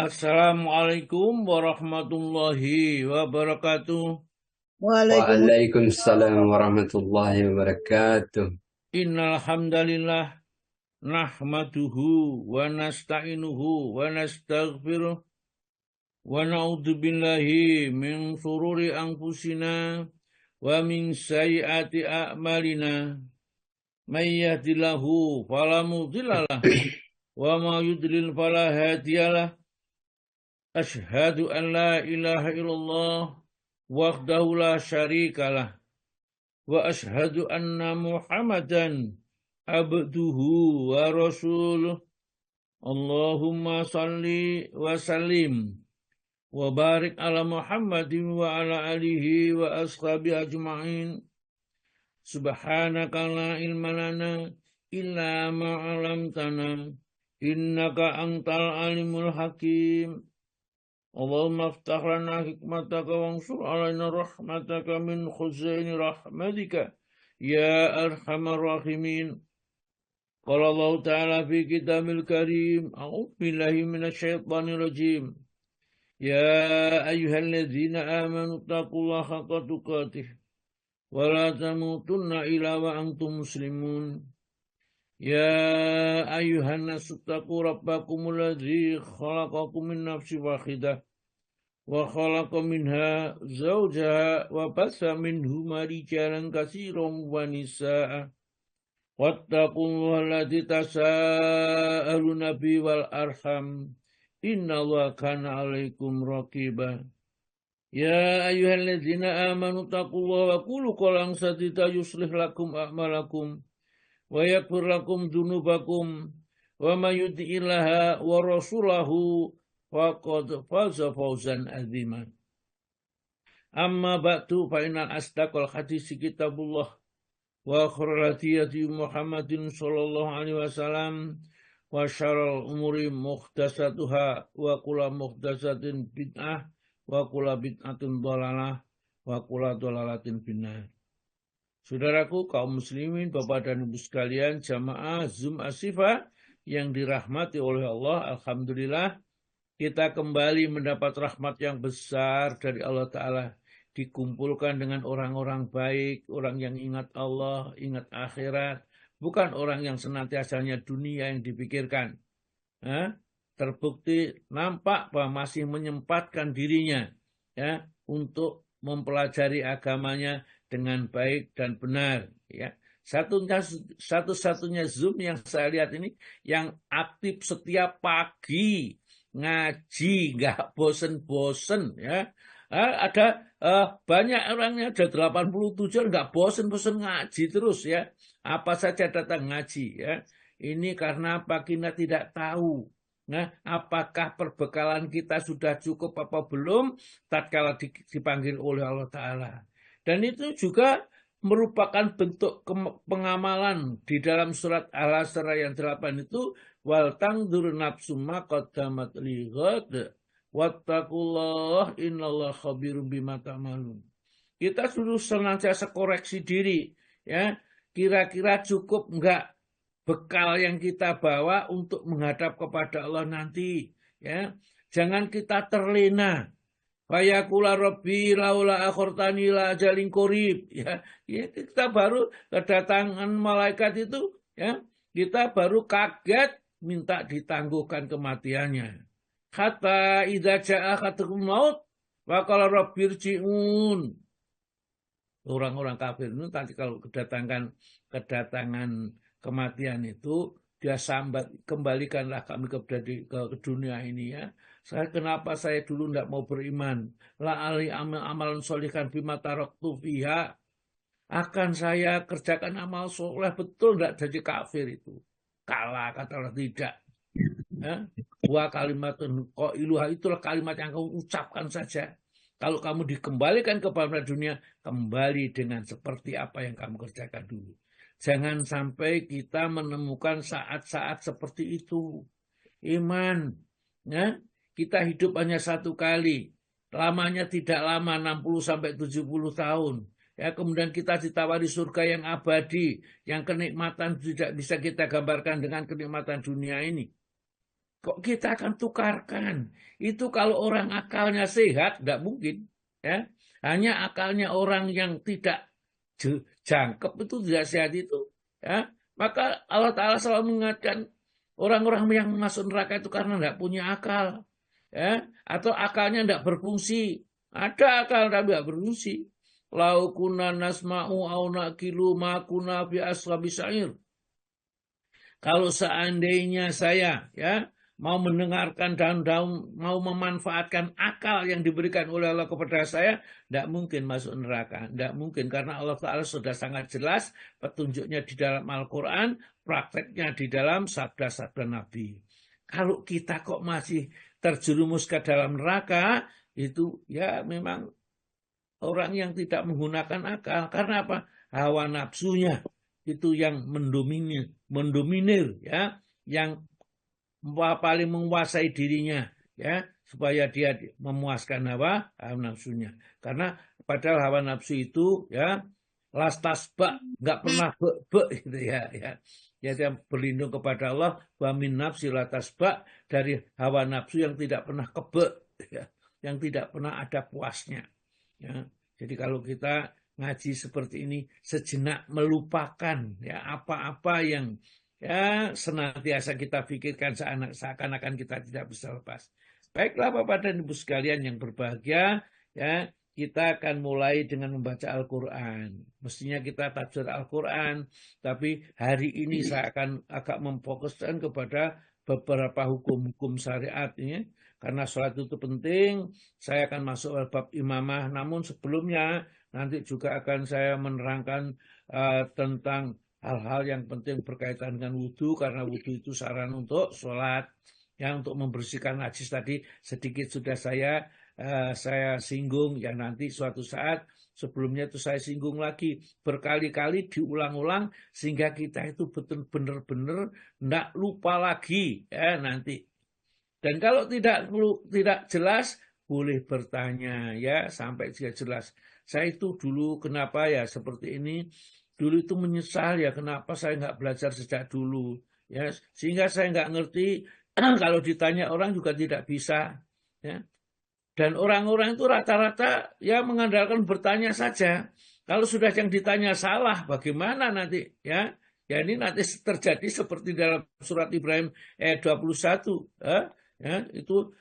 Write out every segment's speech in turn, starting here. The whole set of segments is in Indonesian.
Assalamualaikum warahmatullahi wabarakatuh. Waalaikumsalam warahmatullahi wabarakatuh. Innal hamdalillah nahmaduhu wa nasta'inuhu wa nastaghfiruh wa na'udzu billahi min shururi anfusina wa min sayyiati a'malina. May yahdihillahu fala mudhillalah wa may yudlil fala hadiyalah. Asyhadu an la ilaha illallah wahdahu la syarikalah wa asyhadu anna Muhammadan abduhu wa rasuluh. Allahumma salli wa sallim wa barik ala Muhammadin wa ala alihi wa ashabi ajma'in. Subhanaka la ilma lana illa ma 'allamtana innaka antal alimul hakim. Allahumma aftah lana hikmataka wansur alaina rahmataka min khuzaini rahmatika ya arhamar rahimin. Qala Allah Ta'ala fi kitabil karim, a'udzu billahi minasy syaithanir rajim. Ya ayyuhalladzina amanu taqullaha haqqa tuqatih wa la tamutunna illa wa antum muslimun. Ya ayyuhan nasu taqu rabbakumul ladzi khalaqakum min nafsin wahidah wa khalaqa minha zawjaha wa bassa minhuma rijalan katsiran wa nisaa'a. Wattaqullaha alladzi tasaaluna bihi wal arham innallaha kana 'alaikum raqiba. Ya ayyuhalladzina amanu taqullaha wa qulu qawlan sadida yuslih lakum a'malakum wa yaghfir lakum dzunubakum wa may yuti'illaha wa rasulahu faqad faza fawzan 'azima. Amma ba'du fa innal asdaqal hadits kitabullah wa khairal hadi Muhammadin sallallahu alaihi wasallam wa syarrul umuri muhdatsatuha wa kullu muhdatsatin bid'ah wa kullu bid'atin dhalalah wa kullu dhalalatin finnar. Saudaraku kaum muslimin, Bapak dan Ibu sekalian, jamaah Zoom Ashifa yang dirahmati oleh Allah, alhamdulillah kita kembali mendapat rahmat yang besar dari Allah Ta'ala. Dikumpulkan dengan orang-orang baik, orang yang ingat Allah, ingat akhirat, bukan orang yang senantiasanya dunia yang dipikirkan. Terbukti nampak bahwa masih menyempatkan dirinya untuk mempelajari agamanya dengan baik dan benar. Satu-satunya Zoom yang saya lihat ini yang aktif setiap pagi ngaji, nggak bosen-bosen ya. Ada banyak orangnya, ada 87 nggak bosen-bosen ngaji terus ya. Apa saja datang ngaji ya. Ini karena apa? Kita tidak tahu. Nah, apakah perbekalan kita sudah cukup apa belum tatkala dipanggil oleh Allah Ta'ala. Dan itu juga merupakan bentuk pengamalan di dalam surat Al-Asr yang 8 itu, wal tangdur nafsum ma qaddamat lighad wattaqullah innallaha khabirum bima ta'malun. Kita sudah senantiasa koreksi diri ya, kira-kira cukup enggak bekal yang kita bawa untuk menghadap kepada Allah nanti ya. Jangan kita terlena. Fayaqula rabbi laula akhortani la ajalin qarib ya. Kita baru kedatangan malaikat itu ya, kita baru kaget minta ditangguhkan kematiannya. Hatta idza jaa ahadakum maut wa qala rabbirji'un. Orang-orang kafir itu nanti kalau kedatangan kematian itu dia sambat, kembalikanlah kami ke dunia ini ya. Kenapa saya dulu tidak mau beriman? La'ali amalan solihan bima taraktu fiha. Akan saya kerjakan amal soleh, betul tidak jadi kafir itu. Kalah katalah tidak. Ya. Wa kalimatun qailuha, itulah kalimat yang kamu ucapkan saja. Kalau kamu dikembalikan kepada dunia, kembali dengan seperti apa yang kamu kerjakan dulu. Jangan sampai kita menemukan saat-saat seperti itu. Iman, ya, kita hidup hanya satu kali. Lamanya tidak lama, 60-70 tahun. Ya, kemudian kita ditawari surga yang abadi, yang kenikmatan tidak bisa kita gambarkan dengan kenikmatan dunia ini. Kok kita akan tukarkan? Itu kalau orang akalnya sehat, tidak mungkin. Ya. Hanya akalnya orang yang tidak jangkep itu tidak sehat itu. Ya. Maka Allah Ta'ala selalu mengingatkan orang-orang yang masuk neraka itu karena tidak punya akal. Ya. Atau akalnya tidak berfungsi. Ada akal tapi tidak berfungsi. Lau kuna nasma'u au naqilu ma kuna fi ashabi sa'ir. Kalau seandainya saya mau mendengarkan dan mau memanfaatkan akal yang diberikan oleh Allah kepada saya, tidak mungkin masuk neraka. Tidak mungkin karena Allah Ta'ala sudah sangat jelas petunjuknya di dalam Al-Quran, prakteknya di dalam sabda-sabda Nabi. Kalau kita kok masih terjerumus ke dalam neraka, itu ya memang orang yang tidak menggunakan akal. Karena apa? Hawa nafsunya itu yang mendominir ya, yang paling menguasai dirinya ya, supaya dia memuaskan hawa nafsunya. Karena padahal hawa nafsu itu ya lastasba, nggak pernah be gitu ya. Ya dia berlindung kepada Allah wa min nafsi latasba, dari hawa nafsu yang tidak pernah kebe ya, yang tidak pernah ada puasnya ya. Jadi kalau kita ngaji seperti ini, sejenak melupakan ya apa-apa yang ya senantiasa kita pikirkan seakan-akan kita tidak bisa lepas. Baiklah Bapak dan Ibu sekalian yang berbahagia, ya kita akan mulai dengan membaca Al-Quran. Mestinya kita tafsir Al-Quran, tapi hari ini saya akan agak memfokuskan kepada beberapa hukum-hukum syariat ini. Karena sholat itu penting, saya akan masuk ke bab imamah. Namun sebelumnya nanti juga akan saya menerangkan tentang hal-hal yang penting berkaitan dengan wudhu, karena wudhu itu saran untuk sholat. Ya, untuk membersihkan najis tadi sedikit sudah saya singgung. Ya nanti suatu saat sebelumnya itu saya singgung lagi. Berkali-kali diulang-ulang sehingga kita itu benar-benar tidak lupa lagi ya nanti. Dan kalau tidak jelas, boleh bertanya ya sampai jelas. Saya itu dulu kenapa ya seperti ini, dulu itu menyesal ya kenapa saya nggak belajar sejak dulu ya, sehingga saya nggak ngerti. Kalau ditanya orang juga tidak bisa ya. Dan orang-orang itu rata-rata ya mengandalkan bertanya saja. Kalau sudah yang ditanya salah, bagaimana nanti ya? Ya ini nanti terjadi seperti dalam surat Ibrahim ayat 21 ya, itu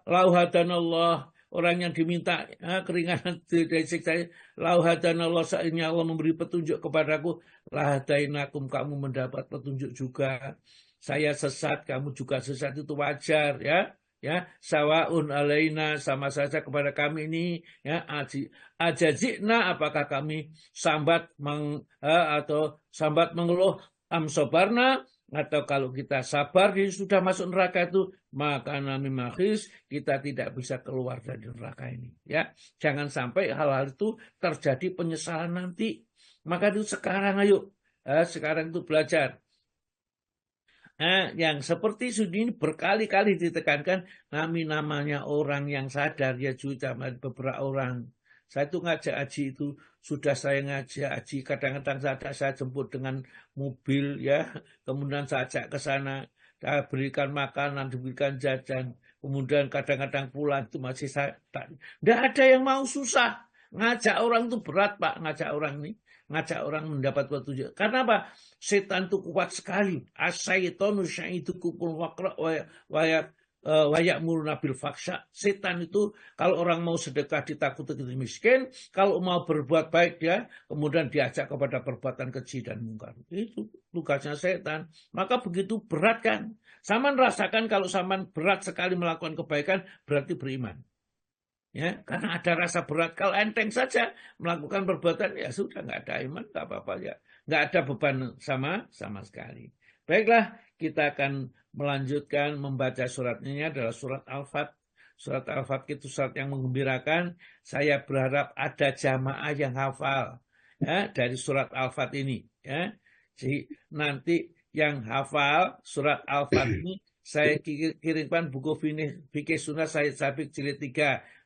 lauhadanallah, orang yang diminta keringanan dari siksa, lauhadanallah, saatnya Allah memberi petunjuk kepadaku, lahadainakum, kamu mendapat petunjuk juga. Saya sesat, kamu juga sesat, itu wajar ya, sawaun alaina, sama saja kepada kami ini ya, ajazikna, apakah kami sambat atau sambat mengeluh, amsobarna, atau kalau kita sabar sudah masuk neraka itu, maka nami makhis, kita tidak bisa keluar dari neraka ini ya. Jangan sampai hal-hal itu terjadi penyesalan nanti. Maka itu sekarang ayo sekarang itu belajar. Yang seperti ini berkali-kali ditekankan, namanya orang yang sadar ya juga beberapa orang. Saya itu ngajak haji itu, sudah saya ngajak haji, kadang-kadang saya jemput dengan mobil ya, kemudian saya ajak ke sana, saya berikan makanan, diberikan jajan, kemudian kadang-kadang pulang itu masih saya tidak ada yang mau susah. Ngajak orang itu berat Pak, ngajak orang mendapat petunjuk. Karena apa? Setan itu kuat sekali. Asyaitonu syaidukumul waqra wa ya'muruna bil faksha. Setan itu kalau orang mau sedekah ditakuti miskin, kalau mau berbuat baik dia kemudian diajak kepada perbuatan keji dan mungkar. Itu tugasnya setan. Maka begitu berat kan? Saman rasakan kalau saman berat sekali melakukan kebaikan, berarti beriman. Ya, karena ada rasa berat. Kalau enteng saja melakukan perbuatan, ya sudah, nggak ada iman, nggak apa-apa ya, nggak ada beban sama sekali. Baiklah, kita akan melanjutkan membaca surat ini, adalah surat Al-Fat. Surat Al-Fat itu surat yang menggembirakan. Saya berharap ada jamaah yang hafal ya, dari surat Al-Fat ini. Ya. Jadi nanti yang hafal surat Al-Fat ini, saya kirimkan buku fikih sunnah Sayyid Sabiq jilid 3.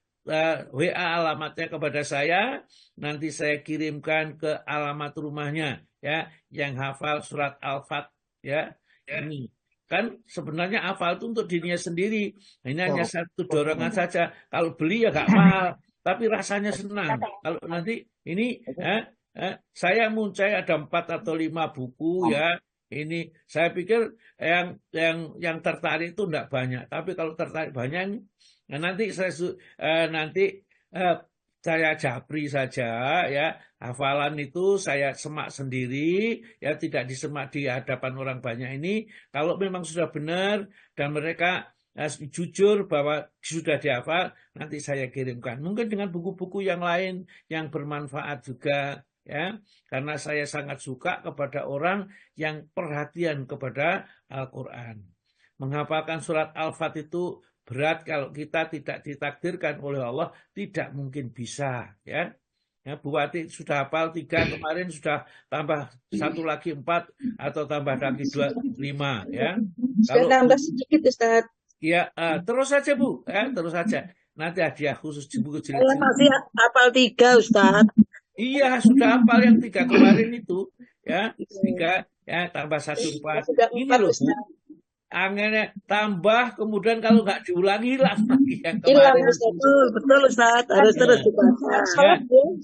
WA alamatnya kepada saya, nanti saya kirimkan ke alamat rumahnya ya, yang hafal surat Al-Fat ya. Ini Kan sebenarnya hafal itu untuk dirinya sendiri. Ini hanya satu dorongan saja. Kalau beli ya nggak mahal, tapi rasanya senang. Kalau nanti ini saya muncai ada 4 atau 5 buku ya. Ini saya pikir yang tertarik itu enggak banyak. Tapi kalau tertarik banyak, nanti saya japri saja ya. Hafalan itu saya semak sendiri ya, tidak disemak di hadapan orang banyak ini. Kalau memang sudah benar dan mereka jujur bahwa sudah dihafal, nanti saya kirimkan. Mungkin dengan buku-buku yang lain yang bermanfaat juga ya. Karena saya sangat suka kepada orang yang perhatian kepada Al-Qur'an. Menghafalkan surat Al-Fat itu berat kalau kita tidak ditakdirkan oleh Allah, tidak mungkin bisa ya. Ya, Bu Wati sudah hafal 3 kemarin, sudah tambah 1 lagi 4 atau tambah lagi 2 5 ya. Sudah Kalau tambah sedikit Ustaz. ya terus saja Bu, terus saja. Nanti hadiah khusus buku Saya jilid-jilid. masih hafal 3 Ustaz. Iya, sudah hafal yang 3 kemarin itu ya. 3 ya tambah 1 4. Sudah Ini 4 loh Bu, Ustaz. anginnya tambah, kemudian kalau nggak diulangi hilang lagi yang Hilang kemarin Ustaz. itu. Betul Ustaz. Harus terus dibaca. Ya.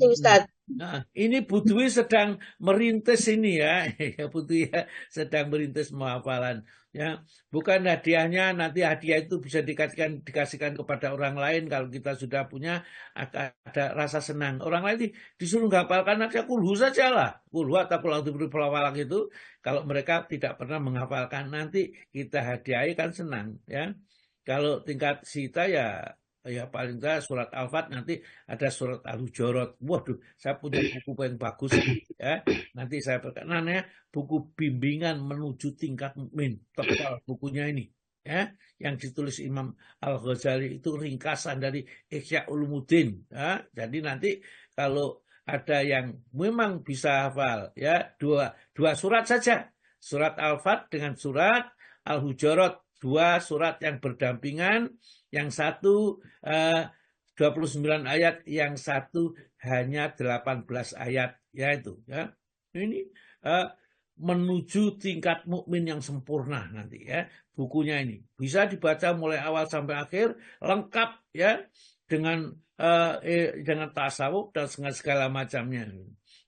Ustaz. Nah, ini Bu Dwi sedang merintis ini ya, Bu Dwi ya, sedang merintis penghafalan. Ya, bukan hadiahnya, nanti hadiah itu bisa dikasihkan kepada orang lain kalau kita sudah punya ada rasa senang. Orang lain disuruh menghafalkan aja kulhu saja lah, kulhu atau pulang diberi pelawak itu. Kalau mereka tidak pernah menghafalkan, nanti kita hadiahi kan senang ya. Kalau tingkat sita ya paling tidak surat Al-Fat, nanti ada surat Al-Hujurat. Waduh, saya punya buku yang bagus ya. Nanti saya namanya buku bimbingan menuju tingkat mukmin. Tebal bukunya ini ya, yang ditulis Imam Al-Ghazali, itu ringkasan dari Ihya Ulumuddin ya. Jadi nanti kalau ada yang memang bisa hafal ya, dua surat saja. Surat Al-Fat dengan surat Al-Hujurat, 2 surat yang berdampingan. Yang satu 29 ayat, yang satu hanya 18 ayat ya itu ya. Ini menuju tingkat mukmin yang sempurna nanti ya. Bukunya ini bisa dibaca mulai awal sampai akhir, lengkap ya, dengan tasawuf dan segala macamnya.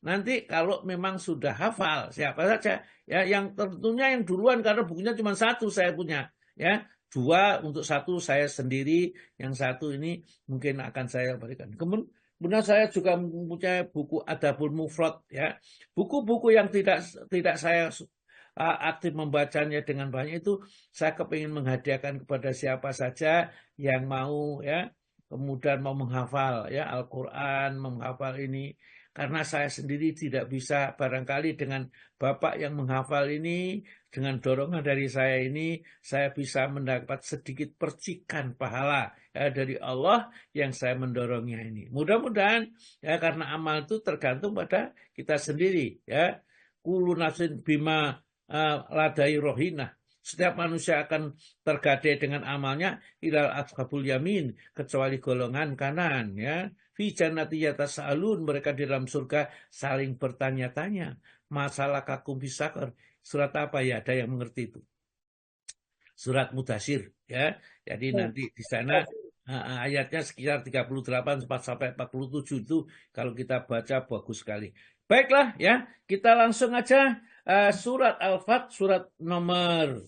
Nanti kalau memang sudah hafal, siapa saja ya, yang tentunya yang duluan, karena bukunya cuma 1 saya punya ya. 2 untuk 1 saya sendiri, yang 1 ini mungkin akan saya berikan. Kemudian saya juga mempunyai buku Adabul Mufrad ya. Buku-buku yang tidak saya aktif membacanya dengan banyak itu, saya kepingin menghadiahkan kepada siapa saja yang mau ya, kemudian mau menghafal ya Al-Qur'an, menghafal ini. Karena saya sendiri tidak bisa, barangkali dengan Bapak yang menghafal ini, dengan dorongan dari saya ini, saya bisa mendapat sedikit percikan pahala ya, dari Allah yang saya mendorongnya ini. Mudah-mudahan ya, karena amal itu tergantung pada kita sendiri ya. Kullu nafsin bima ladai rohinah. Setiap manusia akan tergadai dengan amalnya, ilal ashabul yamin, kecuali golongan kanan ya. Fi jannati yatasaalun, mereka di dalam surga saling bertanya-tanya. Masalah kakum bisakar. Surat apa ya? Ada yang mengerti itu? Surat Mudatsir ya. Jadi nanti di sana ayatnya sekitar 38 sampai 47 itu kalau kita baca bagus sekali. Baiklah ya, kita langsung aja surat Al-Fat, surat nomor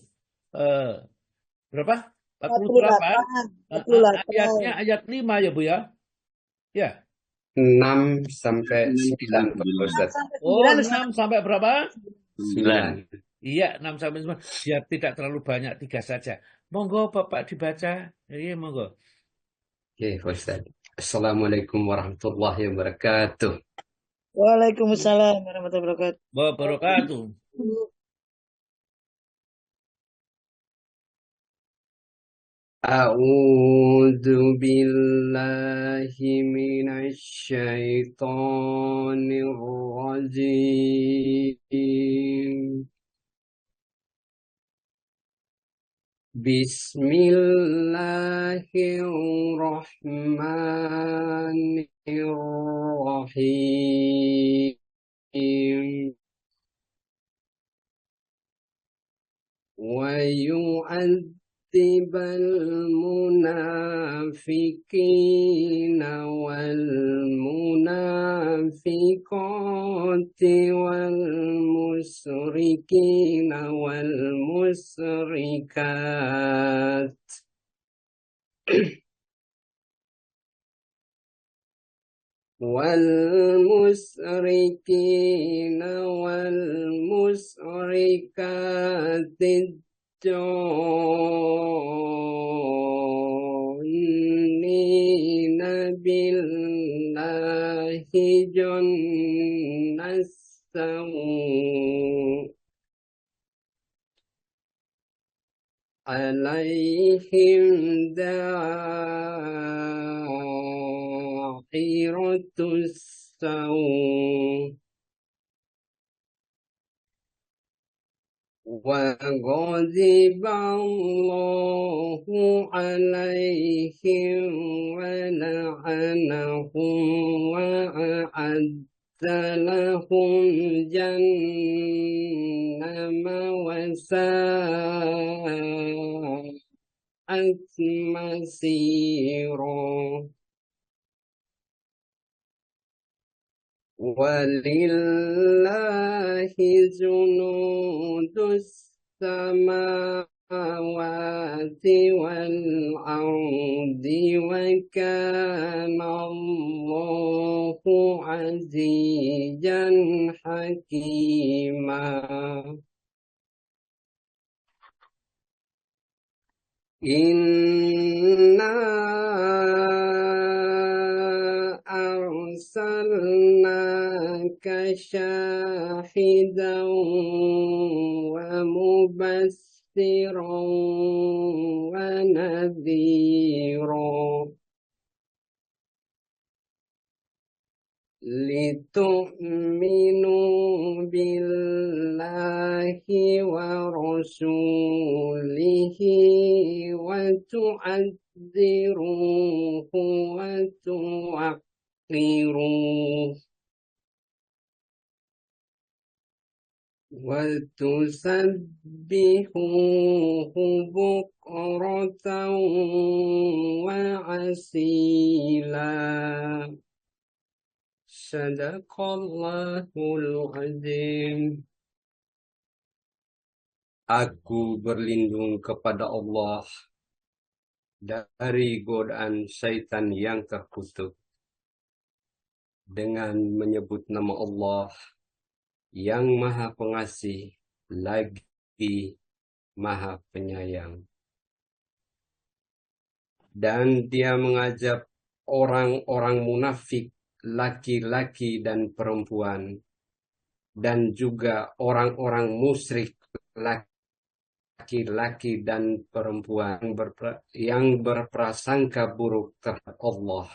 berapa? 48. 48. Ayatnya ayat 5 ya Bu ya. Ya. 6 sampai 9 Pak Ustaz. Oh, 6 sampai berapa? 9. Iya, 6 sampai 9. Biar tidak terlalu banyak, 3 saja. Monggo Bapak dibaca. Iya, monggo. Oke, Ustaz. Assalamualaikum warahmatullahi wabarakatuh. Waalaikumsalam warahmatullahi Wabarakatuh. A'udzu billahi minasy syaithanir rajim. Bismillahirrahmanirrahim. ويعذب المنافقين والمنافقات والمشركين والمشركات والمشركين والمشركات الظانين بالله ظن السوء عليهم دائرة السوء وغضب الله عليهم ولعنهم وأعد لهم جهنم وساءت مصيرا ولله جنود السماوات والأرض وكان الله عزيزا حكيما إنا أرسلناك شاهدا ومبشرا ونذيرا لتؤمنوا بالله ورسوله وتعزروه وتوقروه وتسبحوه بكرة وأصيلا Sadaqallahul azim. Aku berlindung kepada Allah dari godaan syaitan yang terkutuk dengan menyebut nama Allah yang Maha Pengasih lagi Maha Penyayang. Dan dia mengajak orang-orang munafik laki-laki dan perempuan, dan juga orang-orang musyrik laki-laki dan perempuan yang berprasangka buruk terhadap Allah.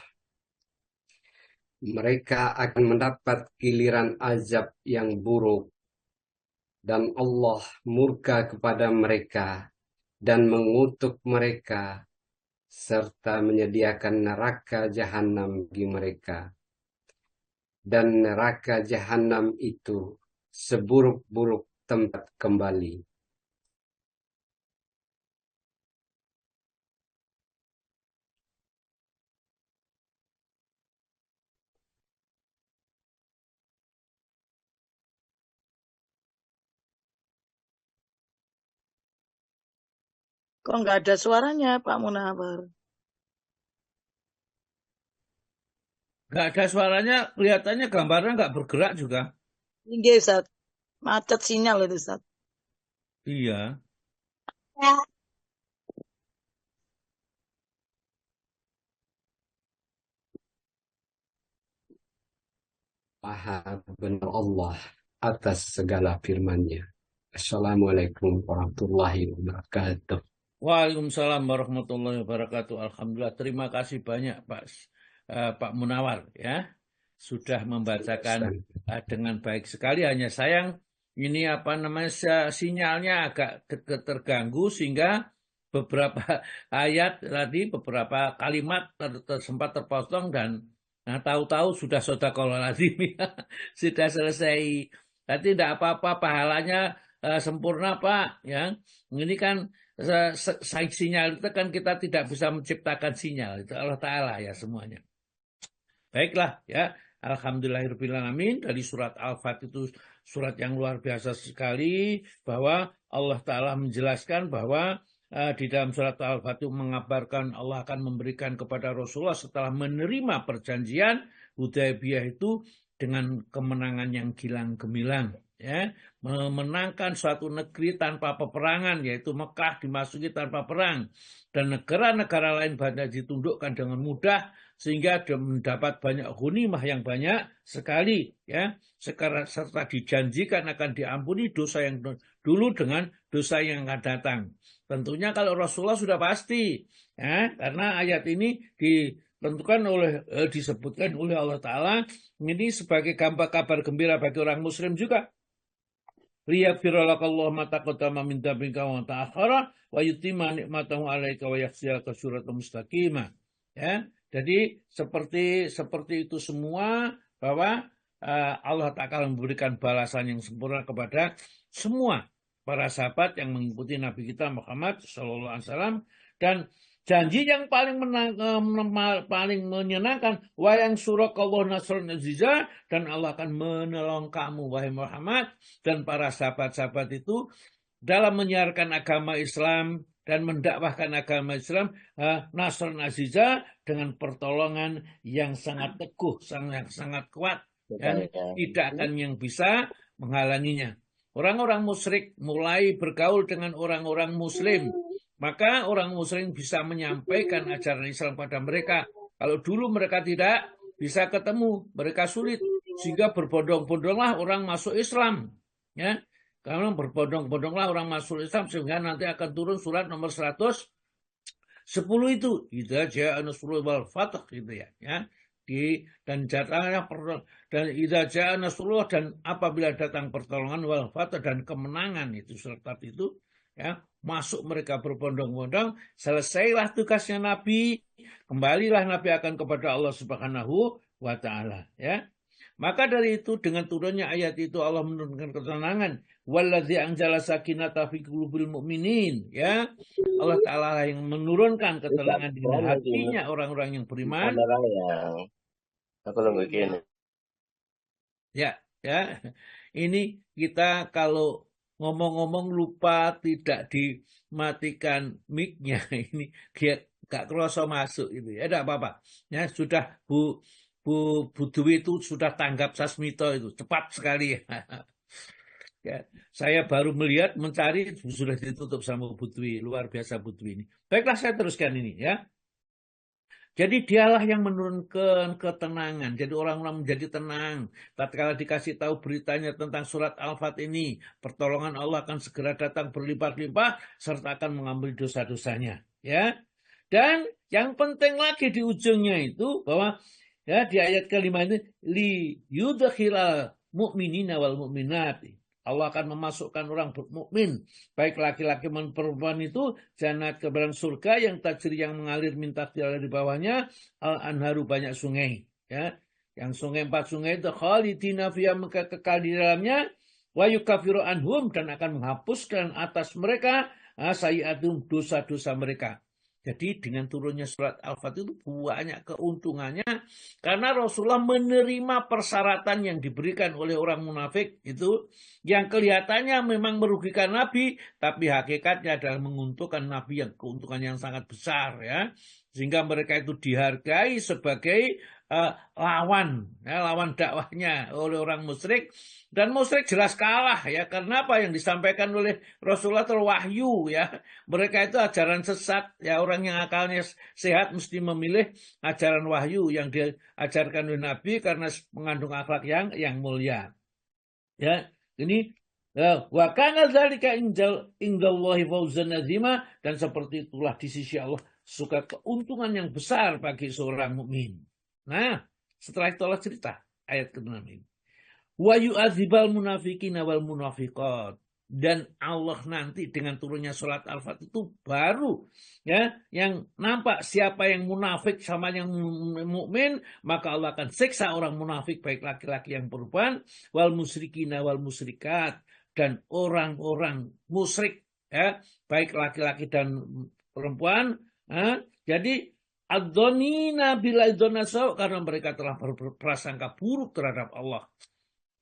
Mereka akan mendapat giliran azab yang buruk, dan Allah murka kepada mereka dan mengutuk mereka, serta menyediakan neraka jahanam bagi mereka. Dan neraka jahanam itu seburuk-buruk tempat kembali. Kok nggak ada suaranya, Pak Munawar? Nggak ada suaranya, kelihatannya gambarnya nggak bergerak juga. Tinggi, Ustaz. Macet sinyal itu, Ustaz. Iya. Maha benar Allah atas segala firman-Nya. Assalamualaikum warahmatullahi wabarakatuh. Waalaikumsalam warahmatullahi wabarakatuh. Alhamdulillah, terima kasih banyak Pak Munawar ya, sudah membacakan dengan baik sekali. Hanya sayang ini sinyalnya agak terganggu sehingga beberapa ayat tadi, beberapa kalimat sempat terpotong dan tahu-tahu sudah shadaqallahul azim, sudah selesai. Tapi tidak apa-apa, pahalanya sempurna Pak. Ya, ini kan sinyal itu kan kita tidak bisa menciptakan sinyal, itu Allah Ta'ala ya semuanya. Baiklah ya, alhamdulillahirrahmanirrahim. Dari surat Al-Fat itu surat yang luar biasa sekali, bahwa Allah Ta'ala menjelaskan bahwa di dalam surat Al-Fat itu mengabarkan Allah akan memberikan kepada Rasulullah setelah menerima perjanjian Hudaybiyah itu dengan kemenangan yang gilang gemilang, ya, memenangkan suatu negeri tanpa peperangan, yaitu Mekah dimasuki tanpa perang, dan negara-negara lain banyak ditundukkan dengan mudah, sehingga mendapat banyak ghanimah yang banyak sekali, ya, serta dijanjikan akan diampuni dosa yang dulu dengan dosa yang akan datang. Tentunya kalau Rasulullah sudah pasti, ya, karena ayat ini ditentukan disebutkan oleh Allah Ta'ala ini sebagai kabar gembira bagi orang Muslim juga. Liyaghfira lakallahu ma taqaddama min dzambika wa ma ta'akhkhara wa yutimma ni'matahu 'alaika wa yahdiyaka siratan mustaqima. Ya, jadi seperti itu semua, bahwa Allah Ta'ala memberikan balasan yang sempurna kepada semua para sahabat yang mengikuti Nabi kita Muhammad SAW, dan janji yang paling menyenangkan, wa yang surakallahu nasran aziza, dan Allah akan menolong kamu wahai Muhammad dan para sahabat-sahabat itu dalam menyiarkan agama Islam dan mendakwahkan agama Islam, nasran aziza, dengan pertolongan yang sangat teguh, sangat kuat, dan tidak akan yang bisa menghalanginya. Orang-orang musyrik mulai bergaul dengan orang-orang Muslim, maka orang Muslim bisa menyampaikan ajaran Islam pada mereka. Kalau dulu mereka tidak bisa ketemu, mereka sulit, sehingga berbondong-bondonglah orang masuk Islam. Ya, karena berbondong-bondonglah orang masuk Islam, sehingga nanti akan turun surat nomor 110 itu, idza jaa nasrullah wal fath, gitu ya. Dan jatahnya dan idza jaa nasrullah, dan apabila datang pertolongan, wal fath, dan kemenangan, itu surat itu, ya, masuk mereka berbondong-bondong. Selesailah tugasnya Nabi, kembalilah Nabi akan kepada Allah Subhanahu wa Ta'ala, ya. Maka dari itu, dengan turunnya ayat itu Allah menurunkan ketenangan. Walladzi anzala sakinata fi qulubil mu'minin, ya. Allah Ta'ala yang menurunkan ketenangan di hatinya orang-orang yang beriman. Aku begini. Ya. Ini kita kalau ngomong-ngomong lupa tidak dimatikan mic-nya, ini dia gak kerasa masuk itu, ya, tidak apa-apa. Ya, sudah Bu Dwi itu sudah tanggap Sasmito itu cepat sekali. Ya, saya baru melihat, mencari, sudah ditutup sama Bu Dwi, luar biasa Bu Dwi ini. Baiklah, saya teruskan ini, ya. Jadi dialah yang menurunkan ketenangan. Jadi orang-orang menjadi tenang tatkala dikasih tahu beritanya tentang surat Al-Fat ini. Pertolongan Allah akan segera datang berlimpah-limpah serta akan mengampuni dosa-dosanya. Ya. Dan yang penting lagi di ujungnya itu, bahwa ya, di ayat kelima ini, li yudkhilal mu'minina wal mu'minati. Allah akan memasukkan orang mukmin, baik laki-laki maupun perempuan itu, jannat, ke dalam surga yang tajri, yang mengalir minta di bawahnya al-anharu, banyak sungai, ya. Yang sungai, 4 sungai itu, khalidina fiha, mereka kekal di dalamnya, wa yukafiru anhum, dan akan menghapuskan atas mereka sayiatum, dosa-dosa mereka. Jadi dengan turunnya surat Al-Fat itu banyak keuntungannya, karena Rasulullah menerima persyaratan yang diberikan oleh orang munafik itu, yang kelihatannya memang merugikan Nabi, tapi hakikatnya adalah menguntungkan Nabi, yang keuntungan yang sangat besar, ya. Sehingga mereka itu dihargai sebagai lawan dakwahnya oleh orang musyrik. Dan musyrik jelas kalah, ya, karena apa yang disampaikan oleh Rasulullah terwahyu, ya. Mereka itu ajaran sesat, ya. Orang yang akalnya sehat mesti memilih ajaran wahyu yang diajarkan oleh Nabi, karena mengandung akhlak yang mulia, ya. Ini wa kana dzalika indallahi fawzan azima, dan seperti itulah di sisi Allah suka keuntungan yang besar bagi seorang mukmin. Nah, setelah itu Allah cerita ayat ke-6 ini. Wa yu'adzibal munafiqina wal munafiqat, dan Allah nanti dengan turunnya surat Al-Fat itu baru, ya, yang nampak siapa yang munafik sama yang mukmin, maka Allah akan siksa orang munafik baik laki-laki yang perempuan, wal musyrikina wal musyrikat, dan orang-orang musyrik, ya, baik laki-laki dan perempuan. Jadi adzonina bila dzonasau, karena mereka telah berprasangka buruk terhadap Allah,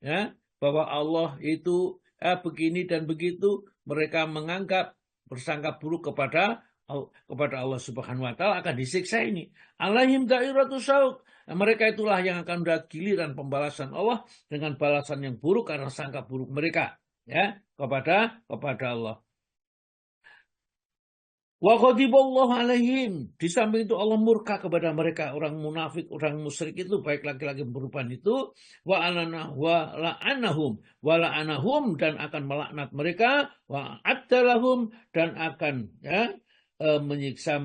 ya, bahwa Allah itu begini dan begitu. Mereka menganggap bersangka buruk kepada Allah Subhanahu wa taala akan disiksa ini. Alaihim dairatu syauk. Mereka itulah yang akan mendapat giliran pembalasan Allah dengan balasan yang buruk karena sangka buruk mereka, ya, kepada Allah. Wa ghadiballahu alaihim. Di samping itu Allah murka kepada mereka, orang munafik, orang musyrik itu, baik laki-laki perempuan itu, wa la'anahum, dan akan melaknat mereka, wa addalahum, dan akan, ya, menyiksa,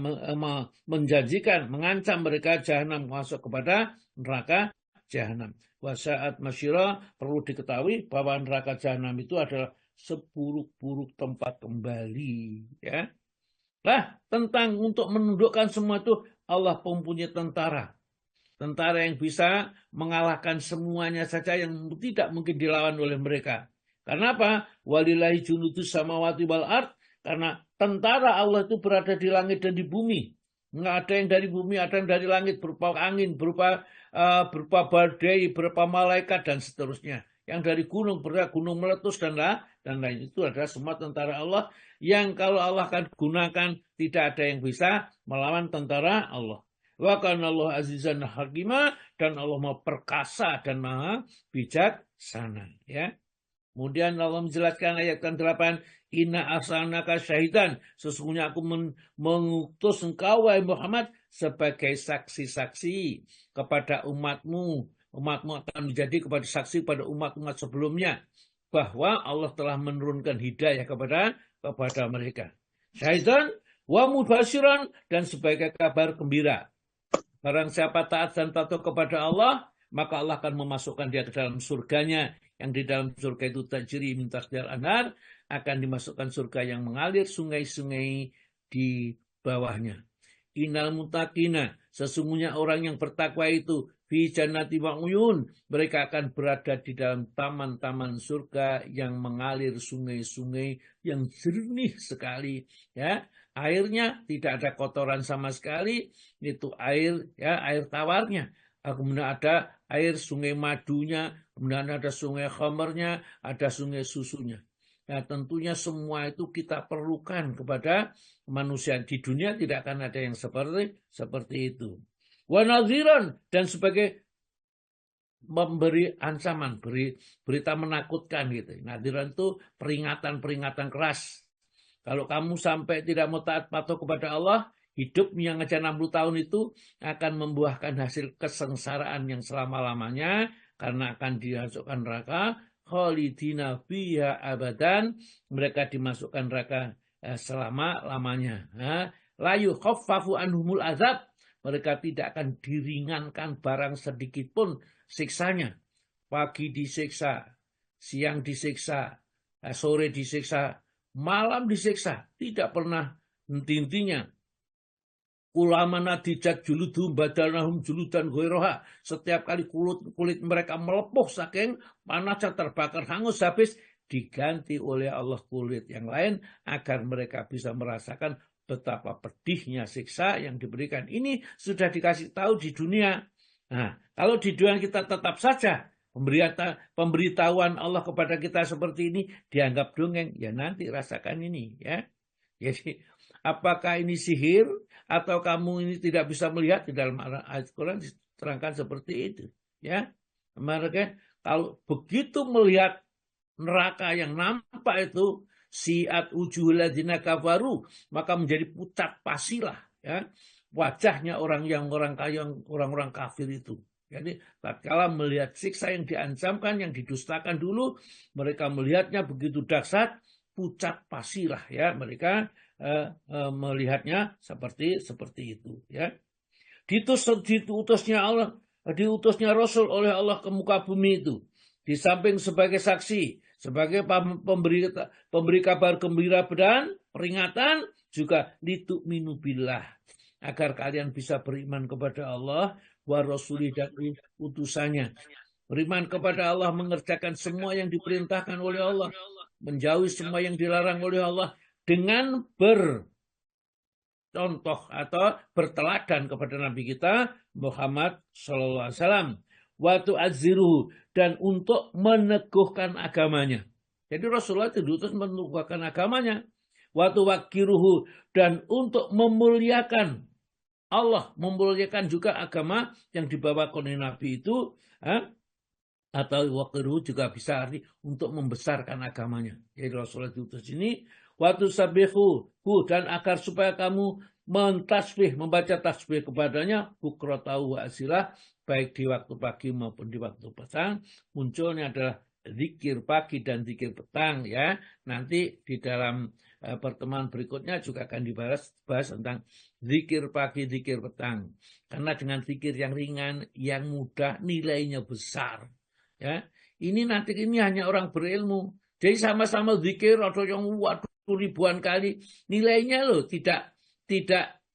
menjanjikan, mengancam mereka jahanam, masuk kepada neraka jahanam. Wa sa'at masyira, perlu diketahui bahwa neraka jahanam itu adalah seburuk-buruk tempat kembali, ya. Nah, tentang untuk menundukkan semua itu, Allah mempunyai tentara yang bisa mengalahkan semuanya saja yang tidak mungkin dilawan oleh mereka. Karena apa? Walillahi junudus samawati wal ard. Karena tentara Allah itu berada di langit dan di bumi. Nggak ada yang dari bumi, ada yang dari langit, berupa angin, berupa badai, berupa malaikat, dan seterusnya. Yang dari gunung, berupa gunung meletus, dan lain. Itu adalah semua tentara Allah yang kalau Allah akan gunakan, tidak ada yang bisa melawan tentara Allah. Wa kana Allah azizan hakima, dan Allah maha perkasa dan maha bijaksana, ya. Kemudian Allah menjelaskan ayat 8, inna arsalnaka syahidan, sesungguhnya aku mengutus engkau wahai Muhammad sebagai saksi-saksi kepada umatmu. Umatmu akan menjadi kepada saksi pada umat-umat sebelumnya bahwa Allah telah menurunkan hidayah kepada mereka. Syahidan wa mubasyiran, dan sebagai kabar gembira. Barang siapa taat dan patuh kepada Allah, maka Allah akan memasukkan dia ke dalam surganya, yang di dalam surga itu tajri min tahtil anhar, akan dimasukkan surga yang mengalir sungai-sungai di bawahnya. Innal muttaqina, sesungguhnya orang yang bertakwa itu, fi jannati wa uyun, mereka akan berada di dalam taman-taman surga yang mengalir sungai-sungai yang jernih sekali, ya. Airnya tidak ada kotoran sama sekali, itu air, ya, air tawarnya. Kemudian ada air sungai madunya, kemudian ada sungai khamernya, ada sungai susunya. Nah, tentunya semua itu kita perlukan kepada manusia. Di dunia tidak akan ada yang seperti itu. Wa nadhiran, dan sebagai memberi ancaman, berita menakutkan gitu. Nadhiran itu peringatan keras. Kalau kamu sampai tidak mau taat patuh kepada Allah, hidup yang aja 60 tahun itu akan membuahkan hasil kesengsaraan yang selama-lamanya, karena akan dimasukkan neraka, khalidina fiha abadan, mereka dimasukkan neraka selama-lamanya. La yukhaffafu anhumul azab, mereka tidak akan diringankan barang sedikit pun siksanya. Pagi disiksa, siang disiksa, sore disiksa, malam disiksa, tidak pernah henti-hentinya. Ulamana dijat juludhum badalnahum juludan ghairaha, setiap kali kulit mereka melepuh saking panasnya, terbakar hangus habis, diganti oleh Allah kulit yang lain agar mereka bisa merasakan betapa pedihnya siksa yang diberikan. Ini sudah dikasih tahu di dunia. Nah, kalau di dunia kita tetap saja pemberitahuan Allah kepada kita seperti ini dianggap dongeng, ya nanti rasakan ini, ya. Jadi apakah ini sihir atau kamu ini tidak bisa melihat? Di dalam ayat Quran diterangkan seperti itu, ya. Mereka kalau begitu melihat neraka yang nampak itu, siat wujuhul ladzina kafaru, maka menjadi pucat pasilah, ya, wajahnya orang-orang kafir itu. Jadi tatkala melihat siksa yang diancamkan, yang didustakan dulu, mereka melihatnya begitu dahsyat, pucat pasilah, ya, mereka melihatnya seperti itu, ya. Diutusnya Rasul oleh Allah ke muka bumi itu, di samping sebagai saksi, sebagai pemberi kabar gembira dan peringatan, juga litu'minu billah, agar kalian bisa beriman kepada Allah wa rasulih, dan utusannya. Beriman kepada Allah mengerjakan semua yang diperintahkan oleh Allah, menjauhi semua yang dilarang oleh Allah dengan bercontoh atau berteladan kepada Nabi kita Muhammad sallallahu alaihi wasallam. Wa tu'azziruhu, dan untuk meneguhkan agamanya. Jadi Rasulullah itu diutus meneguhkan agamanya. Wa tuwaqqiruhu, dan untuk memuliakan Allah, memuliakan juga agama yang dibawa oleh Nabi itu, atau waqiruhu juga bisa arti untuk membesarkan agamanya. Jadi Rasulullah diutus ini waktu sabihu, dan agar supaya kamu mentasbih, membaca tasbih kepadanya bukratahu wa asilah, baik di waktu pagi maupun di waktu petang. Munculnya adalah zikir pagi dan zikir petang, ya. Nanti di dalam pertemuan berikutnya juga akan dibahas tentang zikir pagi, zikir petang. Karena dengan zikir yang ringan, yang mudah, nilainya besar. Ya, ini nanti ini hanya orang berilmu. Jadi sama-sama zikir atau yang ribuan kali, nilainya loh tidak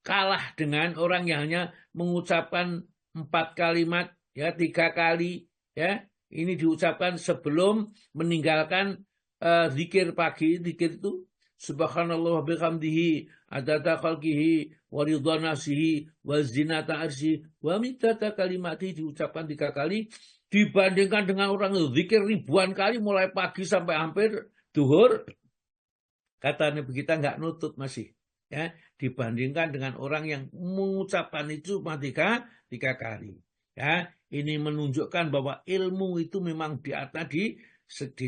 kalah dengan orang yang hanya mengucapkan 4 kalimat, ya 3 kali, ya. Ini diucapkan sebelum meninggalkan zikir pagi. Zikir itu subhanallah wa bihamdihi adada khalqihi wa ridha nafsihi wa zinata arsy wa midada kalimati, diucapkan 3 kali. Dibandingkan dengan orang zikir ribuan kali mulai pagi sampai hampir duhur, kata Nabi kita nggak nutut masih, ya, dibandingkan dengan orang yang mengucapkan itu cuma 3 kali, ya. Ini menunjukkan bahwa ilmu itu memang di atas di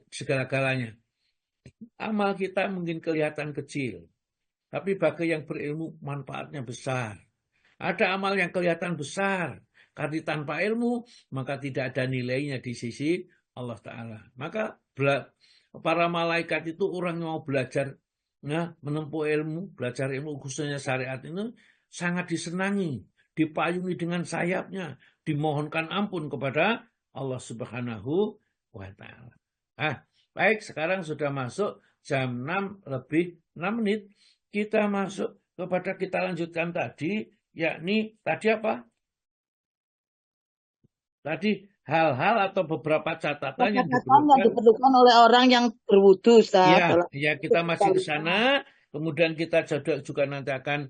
segala-galanya. Amal kita mungkin kelihatan kecil, tapi bagi yang berilmu manfaatnya besar. Ada amal yang kelihatan besar, karena tanpa ilmu maka tidak ada nilainya di sisi Allah Ta'ala. Maka para malaikat itu orang yang mau belajar, nah, menempuh ilmu, belajar ilmu khususnya syariat ini sangat disenangi, dipayungi dengan sayapnya, dimohonkan ampun kepada Allah Subhanahu wa Ta'ala. Baik, sekarang sudah masuk jam 6 lebih 6 menit. Kita masuk kepada, kita lanjutkan tadi, yakni tadi apa? Tadi hal-hal atau beberapa catatan yang diperlukan oleh orang yang berwudu, Ustaz. Ya, kita masih ke sana. Kemudian kita juga nanti akan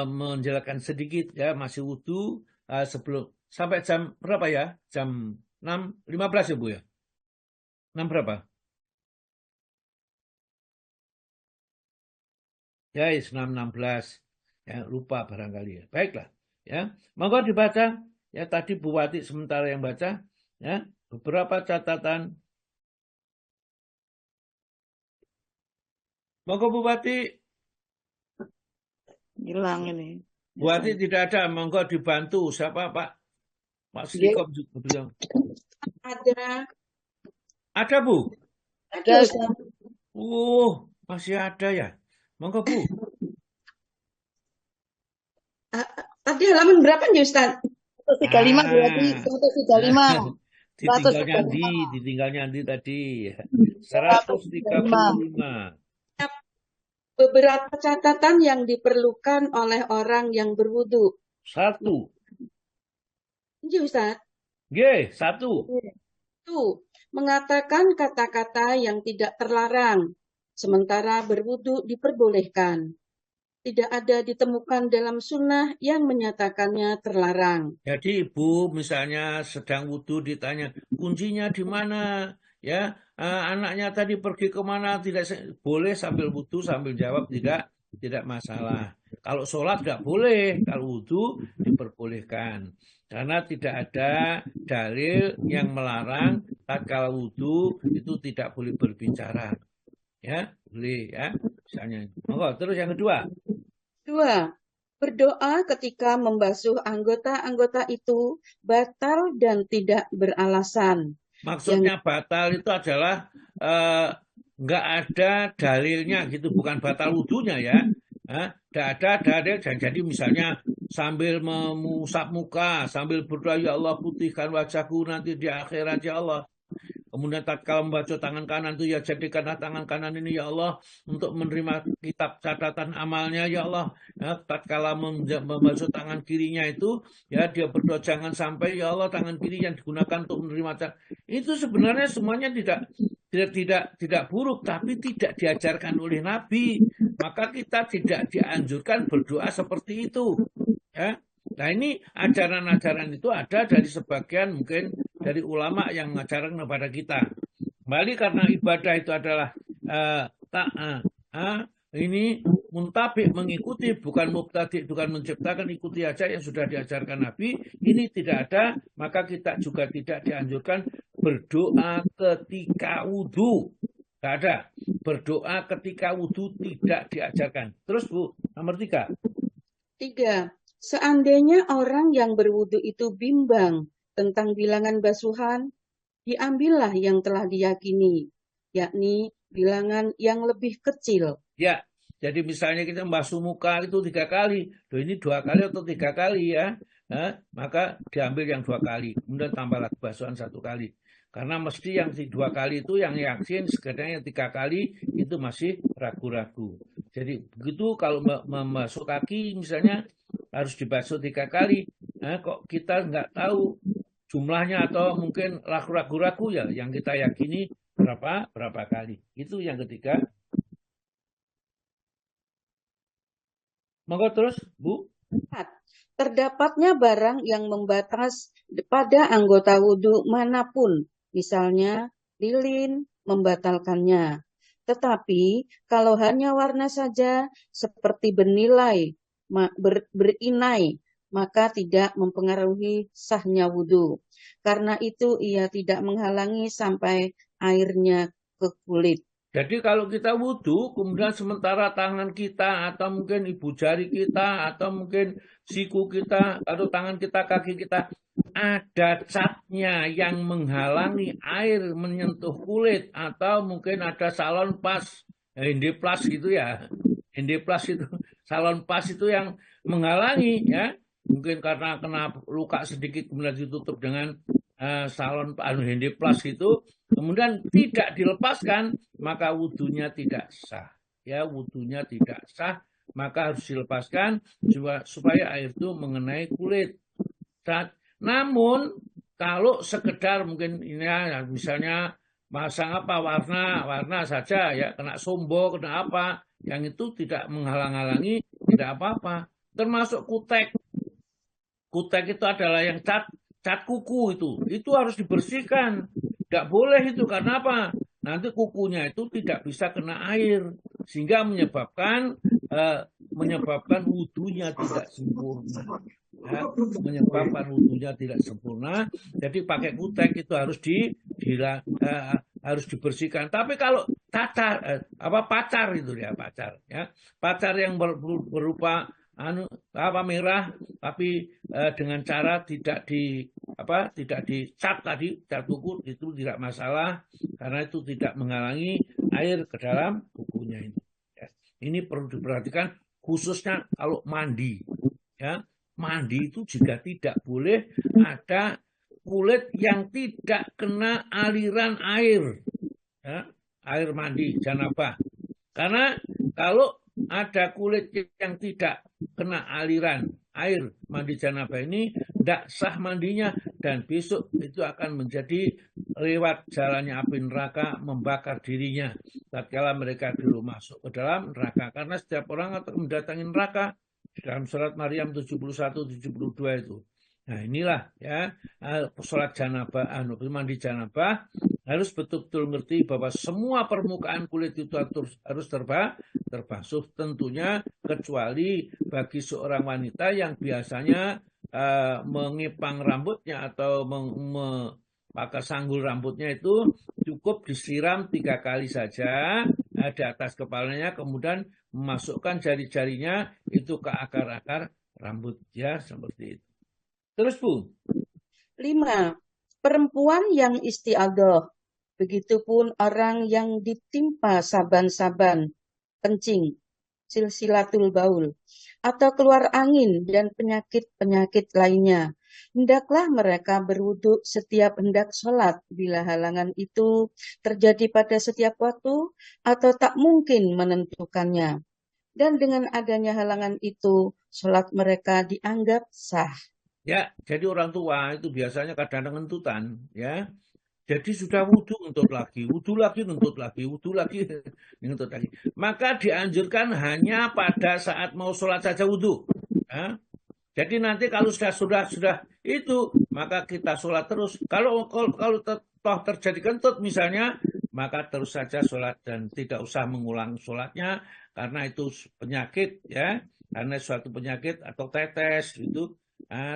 menjelaskan sedikit, ya, masih wudu sebelum sampai jam berapa ya? Jam 6.15 ya Bu ya? 6 berapa? Ya, 6.16. Ya, lupa barangkali ya. Baiklah, ya. Monggo dibaca. Ya, tadi Bu Wati sementara yang baca, ya, beberapa catatan. Monggo Bu Wati. Hilang ini. Bu Wati tidak ada, monggo dibantu. Siapa Pak? Pak Srikom juga bilang. Ada. Ada Bu? Ada. Masih ada ya. Monggo Bu. Tadi halaman berapa nih Ustaz? 135 berarti 135. Ditinggalnya Andi tadi. 135. Beberapa catatan yang diperlukan oleh orang yang berwudu. 1. Iya Ustaz. G, 1. Mengatakan kata-kata yang tidak terlarang, sementara berwudu diperbolehkan. Tidak ada ditemukan dalam sunnah yang menyatakannya terlarang. Jadi ibu misalnya sedang wudu ditanya kuncinya di mana, ya, anaknya tadi pergi kemana, tidak boleh sambil wudu sambil jawab tidak masalah. Kalau sholat nggak boleh, kalau wudu diperbolehkan. Karena tidak ada dalil yang melarang tatkala wudu itu tidak boleh berbicara. Ya, boleh ya. Misalnya. Terus yang kedua. 2. Berdoa ketika membasuh anggota-anggota itu batal dan tidak beralasan. Maksudnya batal itu adalah nggak ada dalilnya gitu, bukan batal wudunya ya. Tidak ada dalil. Jadi misalnya sambil mengusap muka, sambil berdoa, ya Allah putihkan wajahku nanti di akhirat ya Allah. Kemudian tatkala membaca tangan kanan itu, ya jadikanlah tangan kanan ini ya Allah untuk menerima kitab catatan amalnya ya Allah. Ya, tatkala membaca tangan kirinya itu, ya dia berdoa jangan sampai ya Allah tangan kiri yang digunakan untuk menerima catatan. Itu sebenarnya semuanya tidak buruk, tapi tidak diajarkan oleh Nabi. Maka kita tidak dianjurkan berdoa seperti itu. Ya. Nah ini ajaran-ajaran itu ada dari sebagian mungkin dari ulama yang mengajarkan kepada kita. Kembali karena ibadah itu adalah ini muntabik, mengikuti, bukan mubtadi, bukan menciptakan, ikuti aja yang sudah diajarkan Nabi. Ini tidak ada, maka kita juga tidak dianjurkan berdoa ketika wudhu. Tidak ada. Berdoa ketika wudhu tidak diajarkan. Terus Bu, nomor 3. 3. Seandainya orang yang berwudu itu bimbang tentang bilangan basuhan, diambillah yang telah diyakini, yakni bilangan yang lebih kecil. Ya, jadi misalnya kita membasuh muka itu 3 kali. Loh, ini 2 kali atau 3 kali ya. Maka diambil yang 2 kali. Kemudian tambah lagi basuhan 1 kali. Karena mesti yang 2 kali itu yang yakin, sekedar yang 3 kali itu masih ragu-ragu. Jadi begitu kalau membasuh kaki misalnya harus dibasuh 3 kali. Kok kita nggak tahu jumlahnya atau mungkin ragu-ragu ya, yang kita yakini berapa kali. Itu yang ketiga. Monggo terus, Bu. 4. Terdapatnya barang yang membatas pada anggota wudhu manapun, misalnya lilin membatalkannya. Tetapi kalau hanya warna saja seperti berinai, maka tidak mempengaruhi sahnya wudhu. Karena itu ia tidak menghalangi sampai airnya ke kulit. Jadi kalau kita wudhu, kemudian sementara tangan kita atau mungkin ibu jari kita atau mungkin siku kita atau tangan kita, kaki kita ada catnya yang menghalangi air menyentuh kulit atau mungkin ada salon pas, endeplas gitu ya. Endeplas itu, salon pas itu yang menghalangi ya. Mungkin karena kena luka sedikit kemudian ditutup dengan salon endeplas gitu. Kemudian tidak dilepaskan, maka wudhunya tidak sah. Ya, wudhunya tidak sah, maka harus dilepaskan supaya air itu mengenai kulit. Namun, kalau sekedar mungkin ini ya, misalnya masang apa warna saja ya, kena sombo, kena apa, yang itu tidak menghalang-halangi, tidak apa-apa. Termasuk kutek. Kutek itu adalah yang cat kuku itu harus dibersihkan. Tidak boleh itu, karena apa? Nanti kukunya itu tidak bisa kena air, sehingga menyebabkan wudhunya tidak sempurna. Ya, menyebabkan wudhunya tidak sempurna. Jadi pakai kutek itu harus dibersihkan. Tapi kalau pacar itu ya pacar yang berupa merah, tapi dengan cara tidak dicat tadi, cat kuku itu tidak masalah karena itu tidak menghalangi air ke dalam kukunya ini. Ya. Ini perlu diperhatikan khususnya kalau mandi. Ya, mandi itu juga tidak boleh ada kulit yang tidak kena aliran air. Ya, air mandi janabah. Karena kalau ada kulit yang tidak kena aliran air mandi janabah ini tidak sah mandinya dan besok itu akan menjadi lewat jalannya api neraka membakar dirinya tatkala mereka dulu masuk ke dalam neraka, karena setiap orang akan mendatangi neraka dalam surat Maryam 71-72 itu. Nah inilah ya sholat janabah, mandi janabah harus betul-betul ngerti bahwa semua permukaan kulit itu harus terbasuh tentunya, kecuali bagi seorang wanita yang biasanya mengepang rambutnya atau pakai sanggul rambutnya itu cukup disiram 3 kali saja di atas kepalanya, kemudian memasukkan jari-jarinya itu ke akar-akar rambut ya, seperti itu. Terus Bu. 5. Perempuan yang istiadah, begitupun orang yang ditimpa saban-saban, kencing, silsilatul baul, atau keluar angin dan penyakit-penyakit lainnya. Hendaklah mereka berwudu setiap hendak sholat bila halangan itu terjadi pada setiap waktu atau tak mungkin menentukannya. Dan dengan adanya halangan itu, sholat mereka dianggap sah. Ya, jadi orang tua itu biasanya kadang-kadang kentutan, ya. Jadi sudah wudhu nuntut lagi, wudhu lagi nuntut lagi, wudhu lagi nuntut lagi. Maka dianjurkan hanya pada saat mau sholat saja wudhu. Ya. Jadi nanti kalau sudah itu, maka kita sholat terus. Kalau toh terjadi kentut misalnya, maka terus saja sholat dan tidak usah mengulang sholatnya karena itu penyakit ya, karena suatu penyakit atau tetes itu,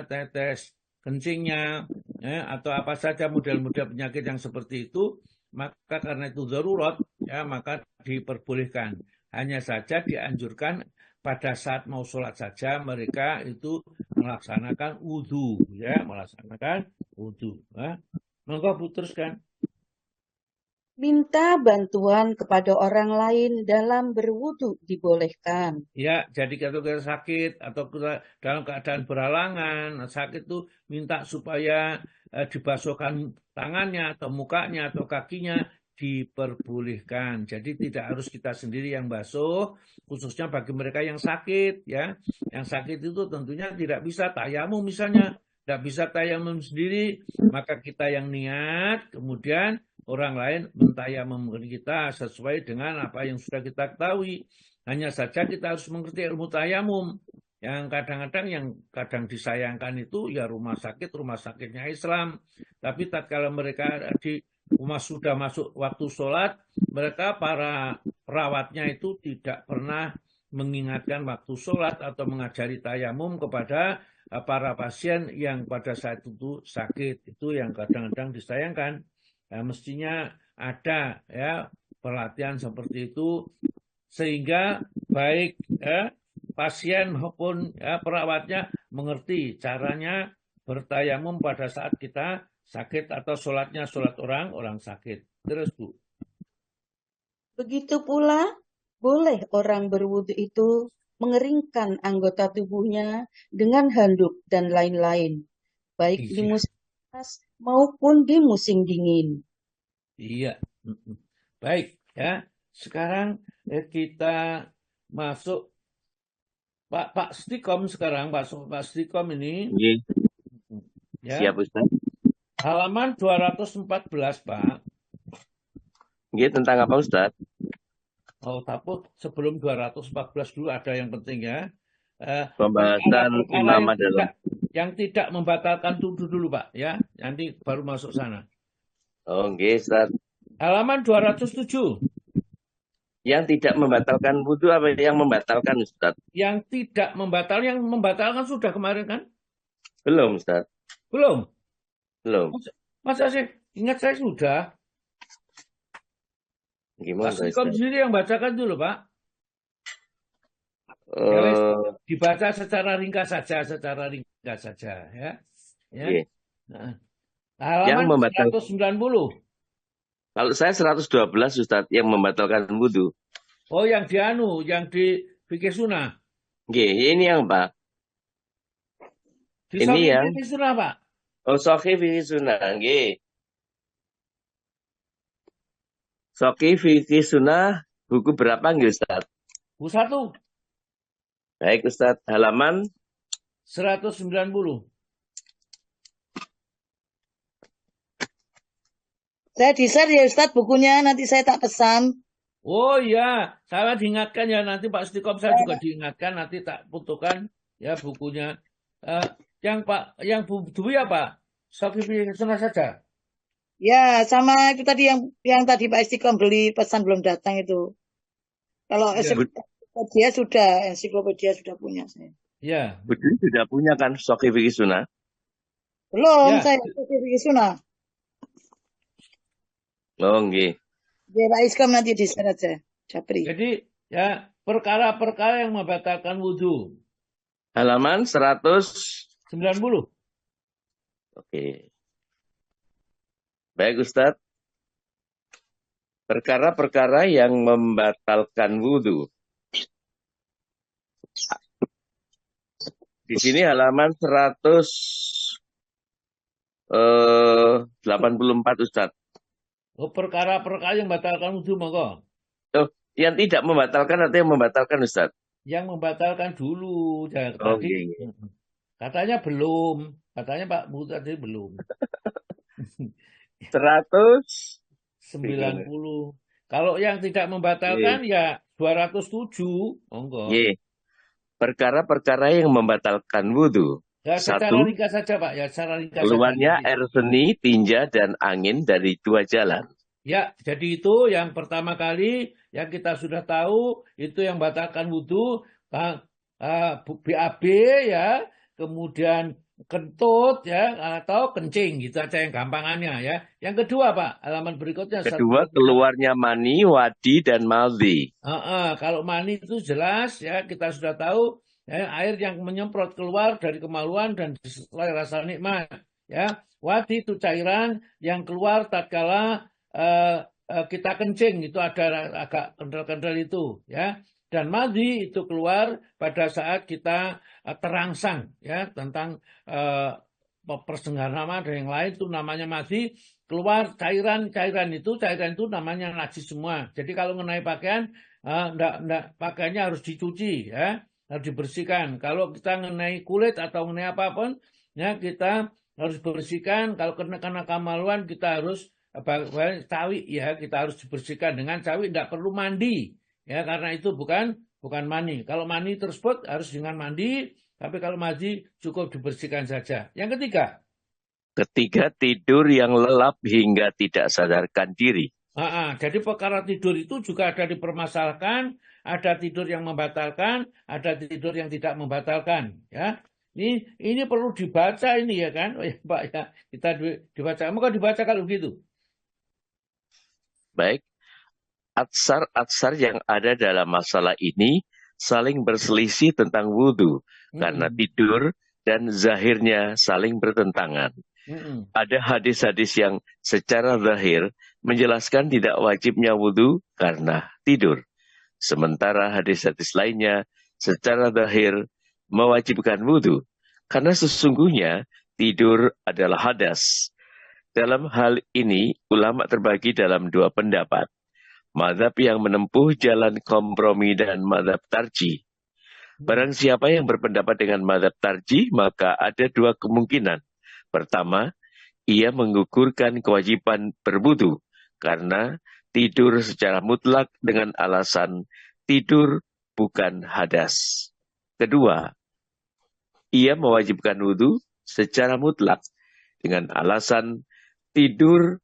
tetes kencingnya atau apa saja model-model penyakit yang seperti itu, maka karena itu darurat ya, maka diperbolehkan. Hanya saja dianjurkan pada saat mau sholat saja mereka itu melaksanakan wudhu ya, melaksanakan wudhu. Monggo Bu teruskan. Minta bantuan kepada orang lain dalam berwudu dibolehkan. Ya, jadi kalau kita sakit atau kita dalam keadaan berhalangan, sakit itu minta supaya dibasuhkan tangannya atau mukanya atau kakinya, diperbolehkan. Jadi tidak harus kita sendiri yang basuh, khususnya bagi mereka yang sakit ya. Yang sakit itu tentunya tidak bisa tayamum misalnya, tidak bisa tayamum sendiri, maka kita yang niat, kemudian orang lain mentayamum kita sesuai dengan apa yang sudah kita ketahui. Hanya saja kita harus mengerti ilmu tayamum. Yang kadang-kadang yang kadang disayangkan itu ya rumah sakitnya Islam. Tapi tatkala mereka di rumah sudah masuk waktu sholat, mereka para perawatnya itu tidak pernah mengingatkan waktu sholat atau mengajari tayamum kepada para pasien yang pada saat itu sakit. Itu yang kadang-kadang disayangkan. Ya, mestinya ada ya pelatihan seperti itu sehingga baik pasien maupun perawatnya mengerti caranya bertayamum pada saat kita sakit atau sholatnya sholat orang sakit. Terus Bu. Begitu pula boleh orang berwudu itu mengeringkan anggota tubuhnya dengan handuk dan lain-lain, baik di musim panas maupun di musim dingin. Iya. Baik ya. Sekarang kita masuk Pak Stikom sekarang, Pak Stikom ini. Ya. Siap Ustaz. Halaman 214 Pak. Tentang apa Ustaz? Oh, tapi sebelum 214 dulu ada yang penting ya. Pembahasan imam adalah yang tidak membatalkan wudhu dulu Pak ya. Nanti baru masuk sana. Ustaz. Halaman 207. Yang tidak membatalkan wudhu apa yang membatalkan Ustaz? Yang tidak membatalkan sudah kemarin kan? Belum Ustaz. Belum. Masa sih? Ingat saya sudah. Gimana Pak Stikom sendiri yang bacakan dulu Pak. Dibaca secara ringkas saja ya. Ya. Halaman 190. Kalau saya 112 Ustaz yang membatalkan wudhu. Oh, yang di fikih sunnah. Ini yang Pak. Ini yang fikih sunnah Pak. Soki fikih sunnah. Soki fikih sunnah buku berapa Ustaz? Buku 1. Baik Ustaz, halaman 190. Saya di-share ya Ustaz bukunya, nanti saya tak pesan. Oh iya, saya diingatkan ya, nanti Pak Stikom saya juga diingatkan, nanti tak butuhkan ya bukunya. Yang Bu Dwi ya Pak? Soki fikih sunnah saja. Ya, sama itu tadi yang tadi Pak Istiqom beli pesan belum datang itu. Kalau ensiklopedia sudah punya saya. Ya. Bu Dwi sudah punya kan Soki fikih sunnah? Belum, saya Soki fikih sunnah. Ya, Pak Istiqom nanti di-share aja. Japri. Jadi ya perkara-perkara yang membatalkan wudhu. Halaman 190. Oke. Baik Ustaz. Perkara-perkara yang membatalkan wudhu. Di sini halaman 184 Ustaz. Oh, perkara-perkara yang membatalkan wudhu monggo. Yang tidak membatalkan atau yang membatalkan Ustaz? Yang membatalkan dulu. Tadi katanya belum. Katanya Pak Bu tadi belum. 190. Kalau yang tidak membatalkan Ye. ya 207. Monggo. Ye. Perkara-perkara yang membatalkan wudhu. Ya, secara 1. ringkas saja Pak, ya secara ringkas saja. Keluarnya air seni, tinja, dan angin dari 2 jalan. Ya, jadi itu yang pertama kali yang kita sudah tahu itu yang batalkan wudhu, BAB ya, kemudian kentut ya atau kencing gitu aja yang gampangannya ya. Yang kedua Pak, halaman berikutnya. Kedua, keluarnya mani, wadi, dan madhi. Kalau mani itu jelas ya kita sudah tahu ya, air yang menyemprot keluar dari kemaluan dan disertai rasa nikmat ya. Wadi itu cairan yang keluar tatkala kita kencing, itu ada agak kental-kental itu ya. Dan madhi itu keluar pada saat kita terangsang ya tentang persenggaraan dan yang lain, itu namanya madhi. Keluar cairan itu namanya najis semua. Jadi kalau mengenai pakaian, pakaiannya harus dicuci ya, harus dibersihkan. Kalau kita mengenai kulit atau mengenai apapun ya kita harus bersihkan. Kalau kena kemaluan kita harus cawi ya, kita harus dibersihkan dengan cawi, tidak perlu mandi ya, karena itu bukan mani. Kalau mani tersebut harus dengan mandi, tapi kalau mandi cukup dibersihkan saja. Yang ketiga, tidur yang lelap hingga tidak sadarkan diri. Jadi perkara tidur itu juga ada dipermasalahkan, ada tidur yang membatalkan, ada tidur yang tidak membatalkan ya. Ini perlu dibaca ini ya kan, ya Pak ya, kita dibaca. Maka dibaca kalau begitu. Baik, atsar-atsar yang ada dalam masalah ini saling berselisih tentang wudhu karena tidur dan zahirnya saling bertentangan. Ada hadis-hadis yang secara zahir menjelaskan tidak wajibnya wudhu karena tidur. Sementara hadis-hadis lainnya secara zahir mewajibkan wudhu karena sesungguhnya tidur adalah hadas. Dalam hal ini, ulama terbagi dalam 2 pendapat. Mazhab yang menempuh jalan kompromi dan mazhab tarjih. Barang siapa yang berpendapat dengan mazhab tarjih, maka ada 2 kemungkinan. Pertama, ia menggugurkan kewajiban berwudu karena tidur secara mutlak dengan alasan tidur bukan hadas. Kedua, ia mewajibkan wudu secara mutlak dengan alasan tidur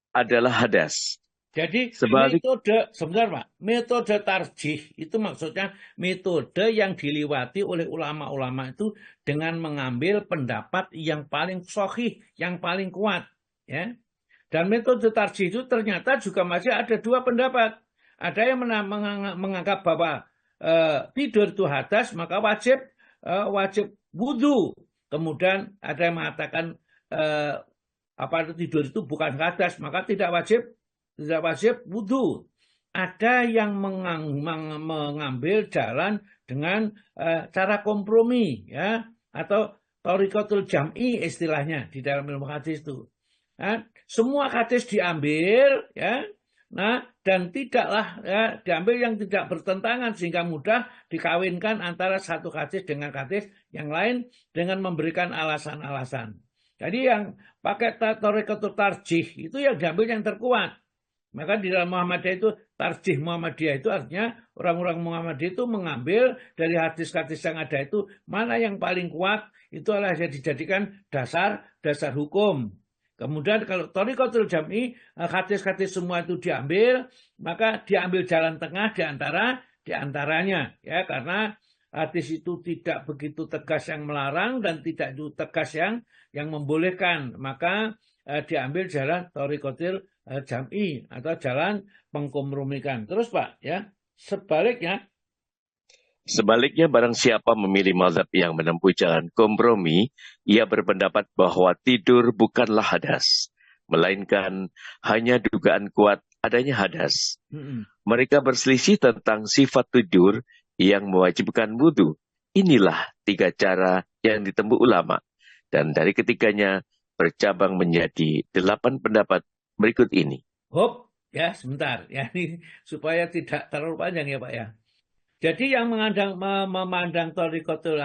adalah hadas. Jadi metode tarjih itu maksudnya metode yang dilewati oleh ulama-ulama itu dengan mengambil pendapat yang paling sahih, yang paling kuat ya. Dan metode tarjih itu ternyata juga masih ada 2 pendapat. Ada yang menganggap bahwa tidur itu hadas, maka wajib wudu. Kemudian ada yang mengatakan tidur itu bukan hadas, maka tidak wajib wudu. Ada yang mengambil jalan dengan cara kompromi ya, atau thariqatul jam'i istilahnya di dalam ilmu hadis itu. Nah, semua hadis diambil ya. Nah, dan tidaklah ya, diambil yang tidak bertentangan sehingga mudah dikawinkan antara satu hadis dengan hadis yang lain dengan memberikan alasan-alasan. Jadi yang pakai thariqatul tarjih itu yang diambil yang terkuat. Maka di dalam Muhammadiyah itu, tarjih Muhammadiyah itu artinya orang-orang Muhammadiyah itu mengambil dari hadis-hadis yang ada itu, mana yang paling kuat, itu adalah yang dijadikan dasar hukum. Kemudian kalau thariqatul jam'i, hadis-hadis semua itu diambil, maka diambil jalan tengah di antaranya. Ya, karena hadis itu tidak begitu tegas yang melarang dan tidak tegas yang membolehkan. Maka diambil jalan thariqatul jam'i atau jalan mengkompromikan. Terus Pak, ya sebaliknya barang siapa memilih mazhab yang menempuh jalan kompromi, ia berpendapat bahwa tidur bukanlah hadas, melainkan hanya dugaan kuat adanya hadas. Mereka berselisih tentang sifat tidur yang mewajibkan wudu. Inilah 3 cara yang ditempuh ulama, dan dari ketiganya bercabang menjadi 8 pendapat berikut ini. Ya sebentar ya, ini supaya tidak terlalu panjang ya Pak ya. Jadi yang memandang thariqatul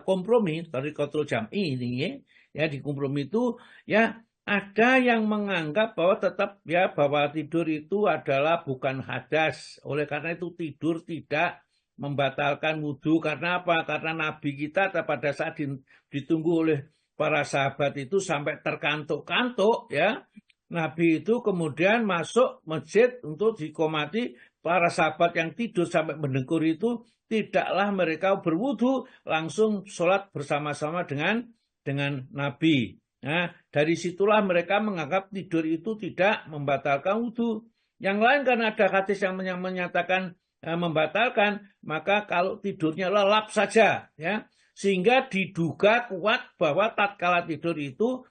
kompromi, thariqatul jam'i ini ya, di kompromi itu ya ada yang menganggap bahwa tetap ya bahwa tidur itu adalah bukan hadas. Oleh karena itu tidur tidak membatalkan wudhu. Karena apa? Karena Nabi kita pada saat ditunggu oleh para sahabat itu sampai terkantuk-kantuk ya. Nabi itu kemudian masuk masjid untuk dikomati para sahabat yang tidur sampai mendengkur itu tidaklah mereka berwudhu, langsung sholat bersama-sama dengan Nabi. Nah, dari situlah mereka menganggap tidur itu tidak membatalkan wudhu. Yang lain karena ada hadis yang menyatakan membatalkan, maka kalau tidurnya lelap saja, ya, sehingga diduga kuat bahwa tatkala tidur itu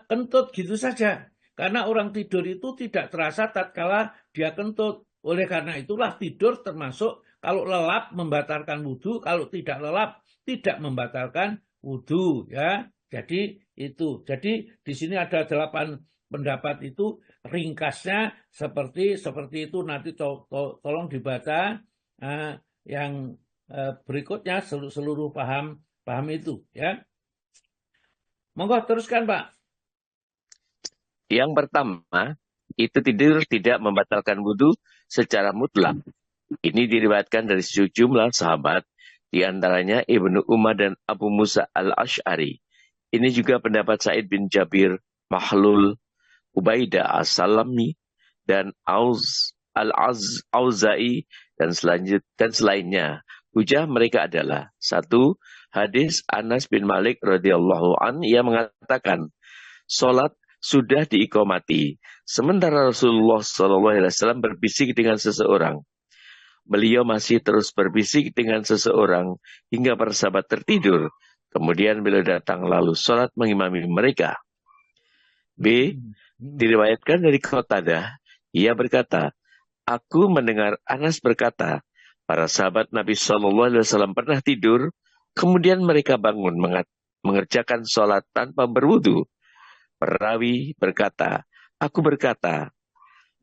kentut gitu saja. Karena orang tidur itu tidak terasa tatkala dia kentut. Oleh karena itulah tidur termasuk kalau lelap membatalkan wudhu, kalau tidak lelap tidak membatalkan wudhu, ya. Jadi itu. Jadi di sini ada 8 pendapat itu, ringkasnya seperti itu. Nanti tolong dibaca yang berikutnya seluruh paham itu ya. Monggo teruskan, Pak. Yang pertama, itu tidur tidak membatalkan wudhu secara mutlak. Ini diriwayatkan dari sejumlah sahabat, di antaranya Ibnu Umar dan Abu Musa al-Ash'ari. Ini juga pendapat Sa'id bin Jabir, Mahlul, Ubaidah as-Salami, dan al-Auza'i, dan selainnya. Hujah mereka adalah: 1. Hadis Anas bin Malik radhiyallahu an, ia mengatakan, sholat sudah diiqamati, sementara Rasulullah SAW berbisik dengan seseorang. Beliau masih terus berbisik dengan seseorang hingga para sahabat tertidur. Kemudian beliau datang lalu sholat mengimami mereka. B. Diriwayatkan dari Qatadah, ia berkata, aku mendengar Anas berkata, para sahabat Nabi SAW pernah tidur, kemudian mereka bangun mengerjakan sholat tanpa berwudu. Perawi berkata, aku berkata,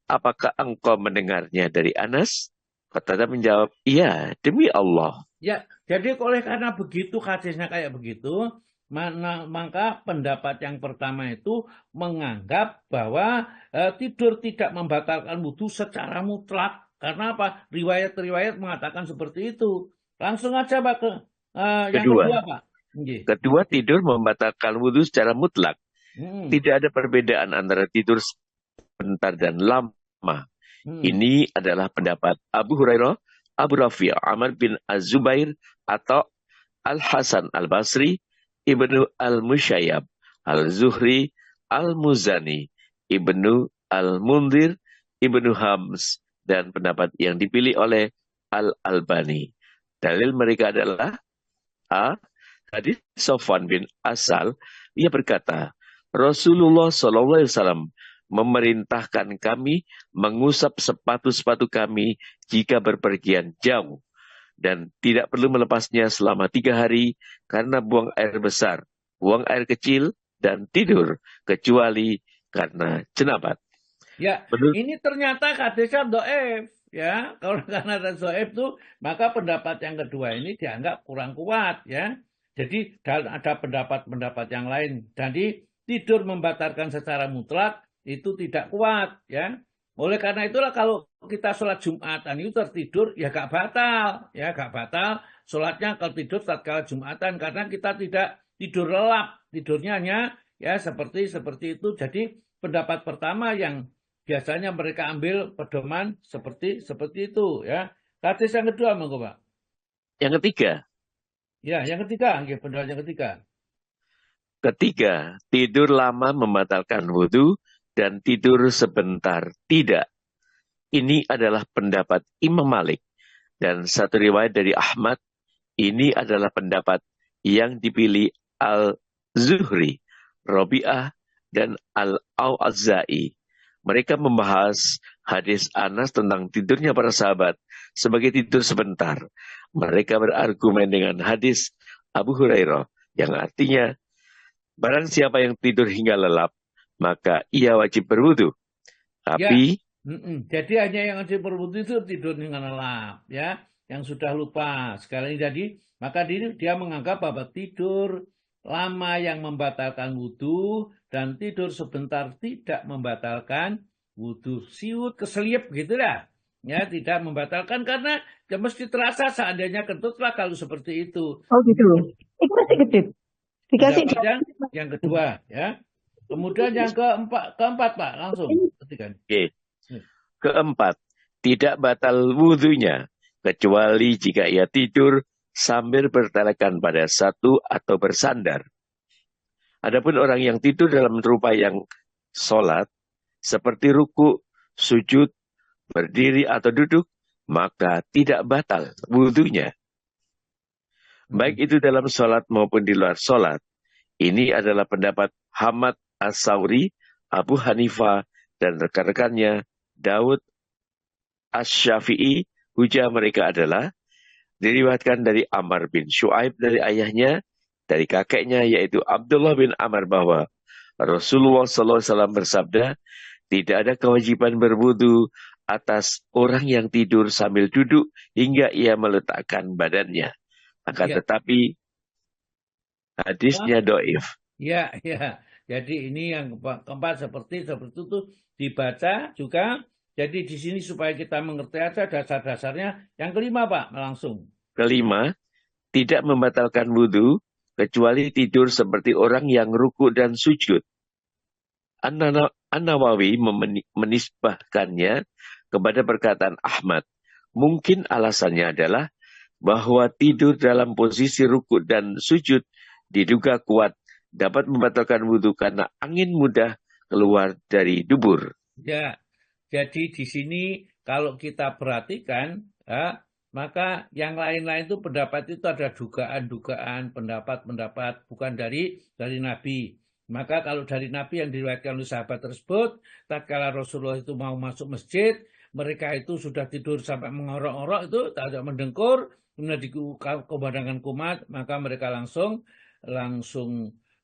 apakah engkau mendengarnya dari Anas? Qatadah menjawab, iya, demi Allah. Ya, jadi oleh karena begitu hadisnya kayak begitu, maka pendapat yang pertama itu menganggap bahwa tidur tidak membatalkan wudhu secara mutlak. Karena apa? Riwayat-riwayat mengatakan seperti itu. Langsung aja Pak ke yang kedua, Pak. Kedua, tidur membatalkan wudhu secara mutlak. Tidak ada perbedaan antara tidur sebentar dan lama. Ini adalah pendapat Abu Hurairah, Abu Rafi', Amr bin Az-Zubair, atau Al-Hasan Al-Basri, Ibnu Al-Musyayyab, Al-Zuhri, Al-Muzani, Ibnu Al-Mundir, Ibnu Hams, dan pendapat yang dipilih oleh Al-Albani. Dalil mereka adalah A. Hadis Sofwan bin Asal, ia berkata, Rasulullah SAW memerintahkan kami mengusap sepatu-sepatu kami jika berpergian jauh, dan tidak perlu melepasnya selama 3 hari karena buang air besar, buang air kecil, dan tidur, kecuali karena jenabat. Ya, ini ternyata hadisnya dhaif. Ya, kalau karena dhaif itu, maka pendapat yang kedua ini dianggap kurang kuat. Ya, jadi ada pendapat-pendapat yang lain. Jadi tidur membatalkan secara mutlak itu tidak kuat, ya. Oleh karena itulah kalau kita sholat Jumatan itu tertidur, ya gak batal, sholatnya kalau tidur tatkala Jumatan, karena kita tidak tidur lelap, tidurnya hanya ya seperti itu. Jadi pendapat pertama yang biasanya mereka ambil pedoman seperti itu, ya. Hadis yang kedua, monggo Pak. Yang ketiga. Ya, yang ketiga, pendapat yang ketiga. Ketiga, tidur lama membatalkan wudhu dan tidur sebentar tidak. Ini adalah pendapat Imam Malik. Dan satu riwayat dari Ahmad, ini adalah pendapat yang dipilih Al-Zuhri, Rabi'ah, dan Al-Auza'i. Mereka membahas hadis Anas tentang tidurnya para sahabat sebagai tidur sebentar. Mereka berargumen dengan hadis Abu Hurairah yang artinya, barang siapa yang tidur hingga lelap, maka ia wajib berwudu. Tapi jadi hanya yang wajib berwudu itu tidur hingga lelap, ya, yang sudah lupa sekali. Jadi maka dia menganggap bahwa tidur lama yang membatalkan wudhu, dan tidur sebentar tidak membatalkan wudhu. Siut, keseliep gitu lah. Ya, tidak membatalkan karena ya mesti terasa seandainya kentut lah kalau seperti itu. Oh gitu. Itu masih kecil. Dikasih Pendapat yang kedua, ya. Kemudian yang keempat Pak, langsung ketikan. Oke. Keempat, tidak batal wudhunya, kecuali jika ia tidur sambil bertelekan pada satu atau bersandar. Adapun orang yang tidur dalam rupa yang sholat, seperti ruku, sujud, berdiri atau duduk, maka tidak batal wudhunya. Baik itu dalam sholat maupun di luar sholat. Ini adalah pendapat Hamad As-Sauri, Abu Hanifah, dan rekan-rekannya, Daud Asy-Syafi'i. Hujah mereka adalah diriwayatkan dari Amr bin Shu'aib dari ayahnya, dari kakeknya yaitu Abdullah bin Amr bahwa Rasulullah SAW bersabda, tidak ada kewajiban berwudu atas orang yang tidur sambil duduk hingga ia meletakkan badannya. Akan Ya. tetapi hadisnya doif. Ya, ya. Jadi ini yang keempat seperti itu dibaca juga. Jadi di sini supaya kita mengerti aja dasar-dasarnya. Yang kelima Pak, langsung. Kelima, tidak membatalkan wudhu kecuali tidur seperti orang yang ruku dan sujud. An-Nawawi menisbahkannya kepada perkataan Ahmad. Mungkin alasannya adalah bahwa tidur dalam posisi ruku dan sujud diduga kuat dapat membatalkan wudhu karena angin mudah keluar dari dubur. Ya, jadi di sini kalau kita perhatikan, ya, maka yang lain-lain itu pendapat itu ada dugaan-dugaan, pendapat-pendapat bukan dari Nabi. Maka kalau dari Nabi yang diriwayatkan oleh sahabat tersebut, tatkala Rasulullah itu mau masuk masjid, mereka itu sudah tidur sampai mengorok-orok itu, tak ada mendengkur, kemudian dikumandangkan kumat, maka mereka langsung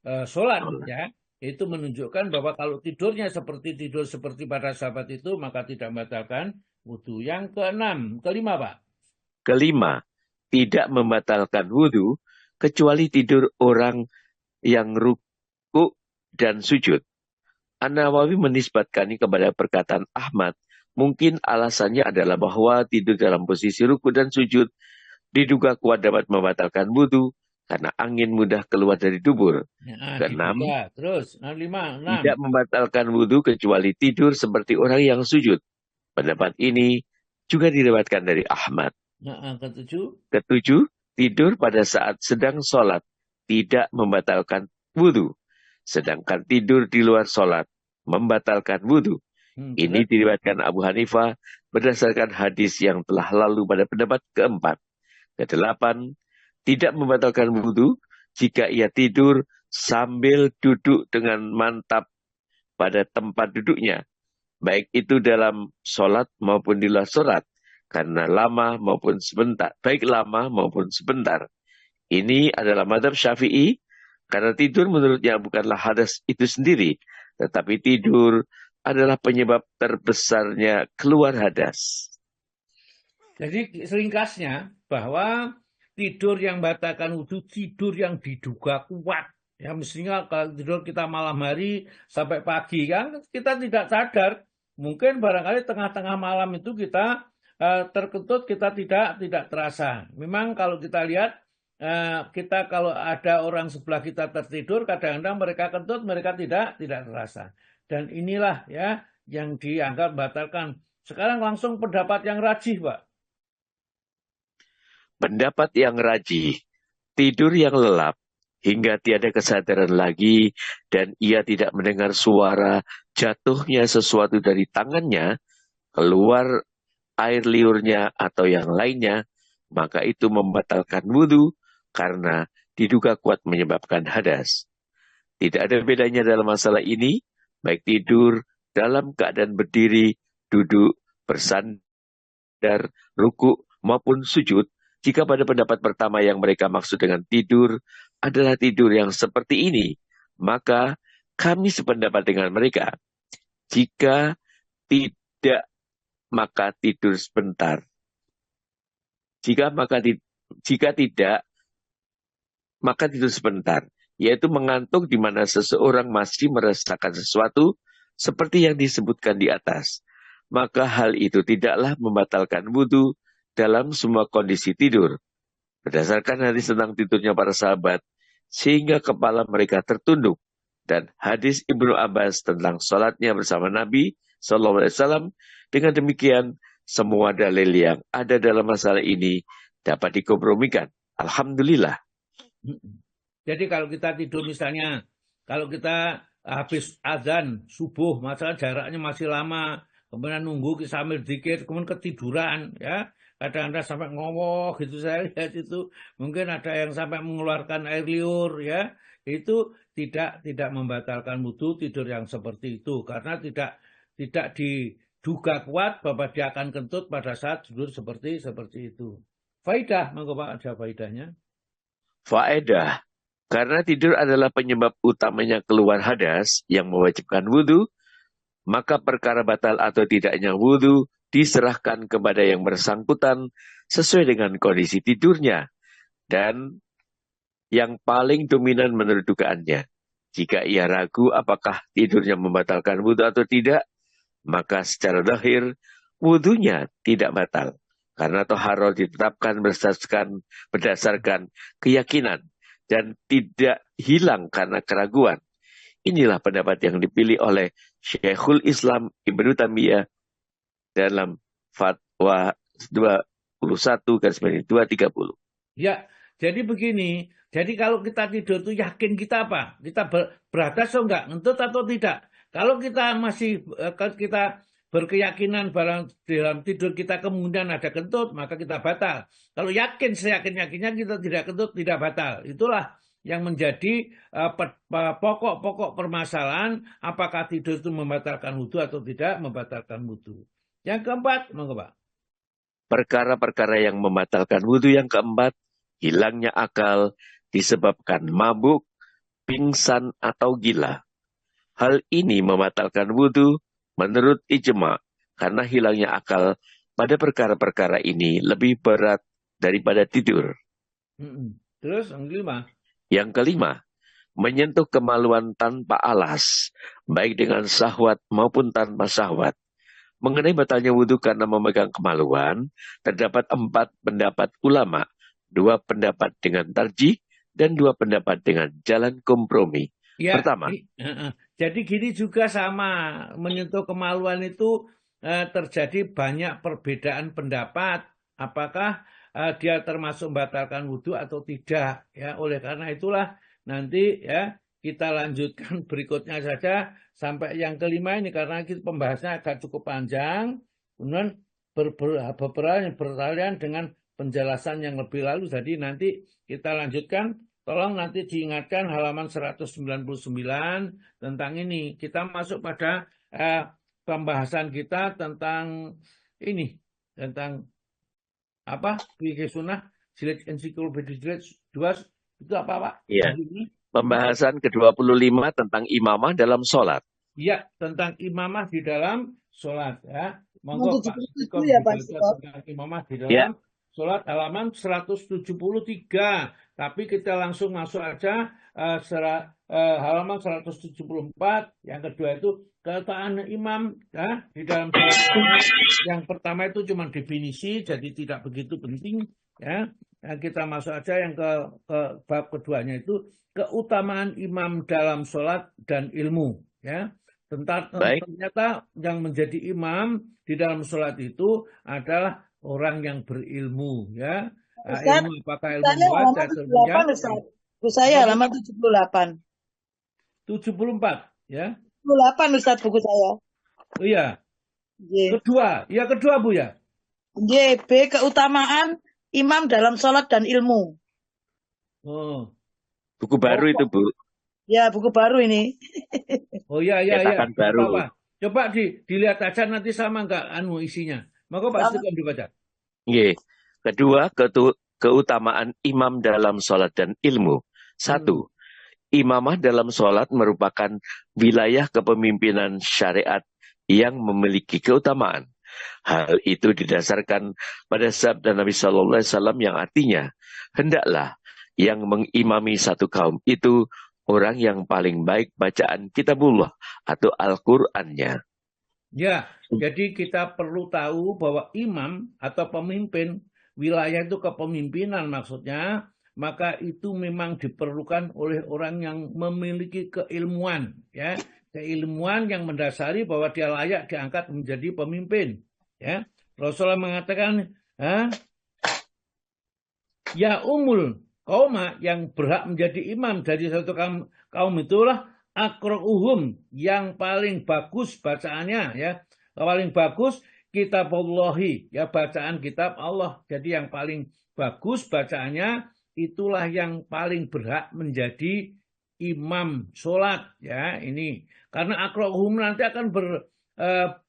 sholat, ya. Itu menunjukkan bahwa kalau tidurnya tidur seperti pada sahabat itu, maka tidak membatalkan wudhu. Yang kelima Pak. Kelima, tidak membatalkan wudhu kecuali tidur orang yang ruku dan sujud. An-Nawawi menisbatkannya kepada perkataan Ahmad. Mungkin alasannya adalah bahwa tidur dalam posisi ruku dan sujud diduga kuat dapat membatalkan wudhu karena angin mudah keluar dari dubur. Keenam, tidak membatalkan wudhu kecuali tidur seperti orang yang sujud. Pendapat ini juga diriwayatkan dari Ahmad. Ketujuh, tidur pada saat sedang sholat tidak membatalkan wudhu. Sedangkan tidur di luar sholat membatalkan wudhu. Ini diriwayatkan Abu Hanifah berdasarkan hadis yang telah lalu pada pendapat keempat. Kedelapan, tidak membatalkan wudhu jika ia tidur sambil duduk dengan mantap pada tempat duduknya, baik itu dalam sholat maupun di luar sholat, karena lama maupun sebentar, baik lama maupun sebentar. Ini adalah mazhab Syafi'i, karena tidur menurutnya bukanlah hadas itu sendiri, tetapi tidur adalah penyebab terbesarnya keluar hadas. Jadi seringkasnya bahwa tidur yang batalkan wudhu, tidur yang diduga kuat. Ya mestinya kalau tidur kita malam hari sampai pagi kan kita tidak sadar. Mungkin barangkali tengah-tengah malam itu kita terkentut, kita tidak terasa. Memang kalau kita lihat, kita kalau ada orang sebelah kita tertidur, kadang-kadang mereka kentut, mereka tidak terasa. Dan inilah ya yang dianggap batalkan. Sekarang langsung pendapat yang rajih, Pak. Pendapat yang rajih, tidur yang lelap hingga tiada kesadaran lagi dan ia tidak mendengar suara jatuhnya sesuatu dari tangannya, keluar air liurnya atau yang lainnya, maka itu membatalkan wudhu karena diduga kuat menyebabkan hadas. Tidak ada bedanya dalam masalah ini, baik tidur dalam keadaan berdiri, duduk, bersandar, ruku, maupun sujud. Jika pada pendapat pertama yang mereka maksud dengan tidur adalah tidur yang seperti ini, maka kami sependapat dengan mereka. Jika tidak, maka tidur sebentar. Jika tidak, maka tidur sebentar. yaitu mengantuk di mana seseorang masih merasakan sesuatu seperti yang disebutkan di atas. Maka hal itu tidaklah membatalkan wudhu dalam semua kondisi tidur. Berdasarkan hadis tentang tidurnya para sahabat, sehingga kepala mereka tertunduk. Dan hadis Ibnu Abbas tentang sholatnya bersama Nabi SAW. Dengan demikian, semua dalil yang ada dalam masalah ini dapat dikompromikan. Alhamdulillah. Jadi kalau kita tidur misalnya, kalau kita habis azan subuh, masalah jaraknya masih lama, kemudian nunggu sambil dikit, kemudian ketiduran, ya. Kadang-kadang sampai ngowoh gitu, saya lihat itu. Mungkin ada yang sampai mengeluarkan air liur, ya. Itu tidak membatalkan wudhu tidur yang seperti itu. Karena tidak diduga kuat bahwa dia akan kentut pada saat tidur seperti itu. Faidah, monggo Pak, ada faidahnya. Faedah. Karena tidur adalah penyebab utamanya keluar hadas yang mewajibkan wudhu, maka perkara batal atau tidaknya wudhu diserahkan kepada yang bersangkutan sesuai dengan kondisi tidurnya dan yang paling dominan menurut dugaannya. Jika ia ragu apakah tidurnya membatalkan wudhu atau tidak, maka secara zahir wudhunya tidak batal. Karena toharoh ditetapkan berdasarkan keyakinan dan tidak hilang karena keraguan. Inilah pendapat yang dipilih oleh Syekhul Islam Ibnu Taimiyah dalam Fatwa 21/230. Ya, jadi begini. Jadi kalau kita tidur itu yakin kita apa? Kita berhadas atau enggak? Ngentut atau tidak? Kalau kita masih kita berkeyakinan barang dalam tidur kita kemudian ada kentut, maka kita batal. Kalau yakin, seyakin-yakinnya kita tidak kentut, tidak batal. Itulah yang menjadi pokok-pokok permasalahan apakah tidur itu membatalkan wudhu atau tidak membatalkan wudhu. Yang keempat, monggo Pak. Perkara-perkara yang membatalkan wudhu yang keempat, hilangnya akal disebabkan mabuk, pingsan atau gila. Hal ini membatalkan wudhu menurut ijma, karena hilangnya akal pada perkara-perkara ini lebih berat daripada tidur. Terus yang kelima? Yang kelima, menyentuh kemaluan tanpa alas, baik dengan syahwat maupun tanpa syahwat. Mengenai batalnya wudhu karena memegang kemaluan, terdapat 4 pendapat ulama, 2 pendapat dengan tarjih, dan 2 pendapat dengan jalan kompromi. Ya, Pertama, jadi gini juga sama, menyentuh kemaluan itu terjadi banyak perbedaan pendapat, apakah dia termasuk membatalkan wudhu atau tidak. Ya, oleh karena itulah nanti ya kita lanjutkan berikutnya saja sampai yang kelima ini karena kita pembahasannya agak cukup panjang, kemudian beberapa yang bertalian dengan penjelasan yang lebih lalu. Jadi nanti kita lanjutkan. Tolong nanti diingatkan halaman 199 tentang ini. Kita masuk pada pembahasan kita tentang ini, tentang apa? Fikih Sunnah, Jilid Ensiklopedia Jilid 2 itu apa Pak? Iya. Pembahasan ke-25 tentang imamah dalam sholat. Iya, tentang imamah di dalam sholat ya. Monggo Pak, ya, Pak tentang imamah di dalam sholat halaman 173. Tapi kita langsung masuk aja halaman 174. Yang kedua itu keutamaan imam ya, di dalam sholat. Yang pertama itu cuma definisi, jadi tidak begitu penting ya. Yang kita masuk aja yang ke bab keduanya itu keutamaan imam dalam sholat dan ilmu ya. Ternyata yang menjadi imam di dalam sholat itu adalah orang yang berilmu ya. Ustaz, Ilmu apakah ilmu halaman 78 Ustaz. Buku saya halaman 78. 74 ya. 78 Ustaz buku saya. Oh iya. Y. Kedua Bu ya. YB keutamaan imam dalam sholat dan ilmu. Oh. Buku baru itu Bu. Ya buku baru ini. Oh iya. Baru. Coba dilihat aja nanti sama enggak isinya. Maka Pak Istiqom dibaca. Iya. Kedua, keutamaan imam dalam sholat dan ilmu. 1. Imamah dalam sholat merupakan wilayah kepemimpinan syariat yang memiliki keutamaan. Hal itu didasarkan pada sabda Nabi SAW yang artinya, hendaklah yang mengimami satu kaum itu orang yang paling baik bacaan kitabullah atau Al-Qur'annya. Ya, jadi kita perlu tahu bahwa imam atau pemimpin wilayah itu kepemimpinan maksudnya, maka itu memang diperlukan oleh orang yang memiliki keilmuan, ya, keilmuan yang mendasari bahwa dia layak diangkat menjadi pemimpin. Ya, Rasulullah mengatakan, ya umul kauma yang berhak menjadi imam dari satu kaum itulah aqra'uhum yang paling bagus bacaannya, ya, paling bagus kitabullahi, ya, bacaan kitab Allah. Jadi yang paling bagus bacaannya itulah yang paling berhak menjadi imam sholat, ya. Ini karena aqra'uhum nanti akan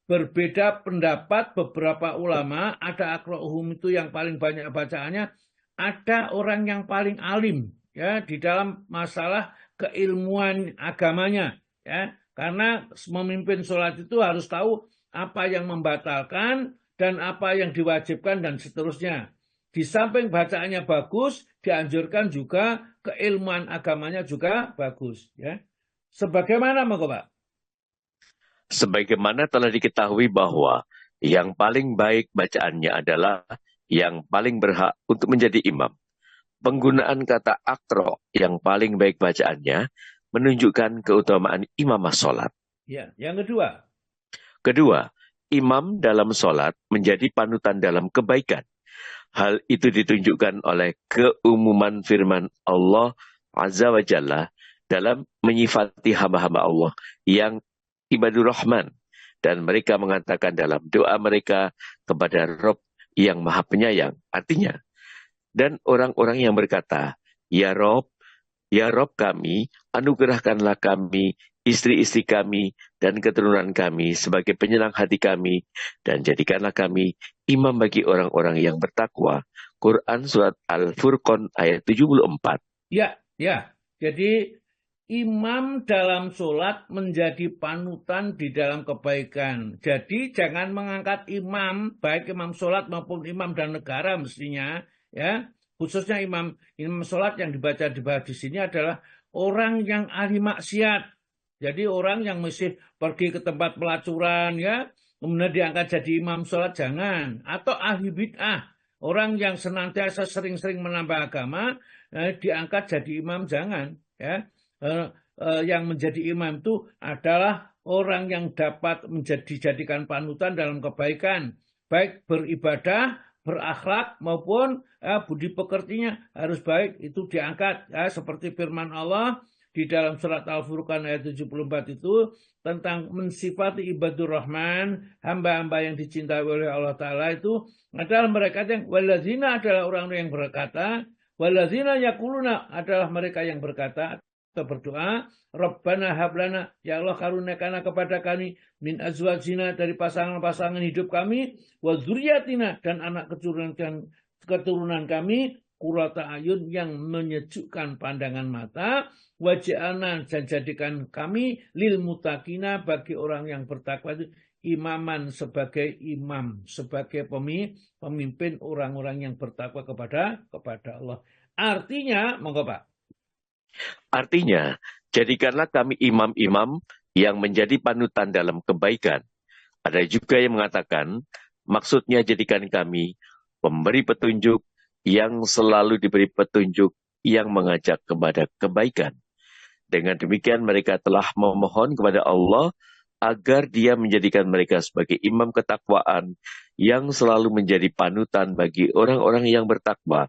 berbeda pendapat beberapa ulama. Ada aqra'uhum itu yang paling banyak bacaannya, ada orang yang paling alim, ya, di dalam masalah keilmuan agamanya, ya, karena memimpin sholat itu harus tahu apa yang membatalkan dan apa yang diwajibkan dan seterusnya. Di samping bacaannya bagus, dianjurkan juga keilmuan agamanya juga bagus, ya. Sebagaimana Pak? Sebagaimana telah diketahui bahwa yang paling baik bacaannya adalah yang paling berhak untuk menjadi imam. Penggunaan kata akro yang paling baik bacaannya menunjukkan keutamaan imamah sholat. Ya, yang kedua. Kedua, imam dalam sholat menjadi panutan dalam kebaikan. Hal itu ditunjukkan oleh keumuman firman Allah Azza wa Jalla dalam menyifati hamba-hamba Allah yang ibadur Rahman. Dan mereka mengatakan dalam doa mereka kepada Rabb yang maha penyayang. Artinya, dan orang-orang yang berkata, Ya Rob kami, anugerahkanlah kami, istri-istri kami, dan keturunan kami sebagai penyenang hati kami, dan jadikanlah kami imam bagi orang-orang yang bertakwa. Quran Surat Al-Furqan ayat 74. Ya. Jadi imam dalam sholat menjadi panutan di dalam kebaikan. Jadi jangan mengangkat imam, baik imam sholat maupun imam dan negara mestinya, ya, khususnya imam sholat yang dibaca di sini adalah orang yang ahli maksiat. Jadi orang yang mesti pergi ke tempat pelacuran, ya, kemudian diangkat jadi imam sholat, jangan. Atau ahli bid'ah, orang yang senantiasa sering-sering menambah agama, diangkat jadi imam, jangan, ya. Yang menjadi imam itu adalah orang yang dapat dijadikan panutan dalam kebaikan, baik beribadah, berakhlak maupun budi pekertinya harus baik, itu diangkat, ya, seperti firman Allah di dalam surat Al-Furqan ayat 74 itu tentang mensifati ibadur Rahman, hamba-hamba yang dicintai oleh Allah Ta'ala itu adalah mereka yang walazina adalah orang yang berkata, walazina yakuluna adalah mereka yang berkata atau berdoa, Rabbana hablana, ya Allah karuniakanlah kepada kami min azwajina dari pasangan-pasangan hidup kami, wa dzurriyyatina dan anak keturunan kami, qurrata ayun yang menyejukkan pandangan mata, waj'alna dan jadikan kami lil muttaqina bagi orang yang bertakwa itu imaman sebagai imam, sebagai pemimpin orang-orang yang bertakwa kepada Allah. Artinya, monggo Pak. Artinya, jadikanlah kami imam-imam yang menjadi panutan dalam kebaikan. Ada juga yang mengatakan, maksudnya jadikan kami pemberi petunjuk yang selalu diberi petunjuk yang mengajak kepada kebaikan. Dengan demikian mereka telah memohon kepada Allah agar Dia menjadikan mereka sebagai imam ketakwaan yang selalu menjadi panutan bagi orang-orang yang bertakwa.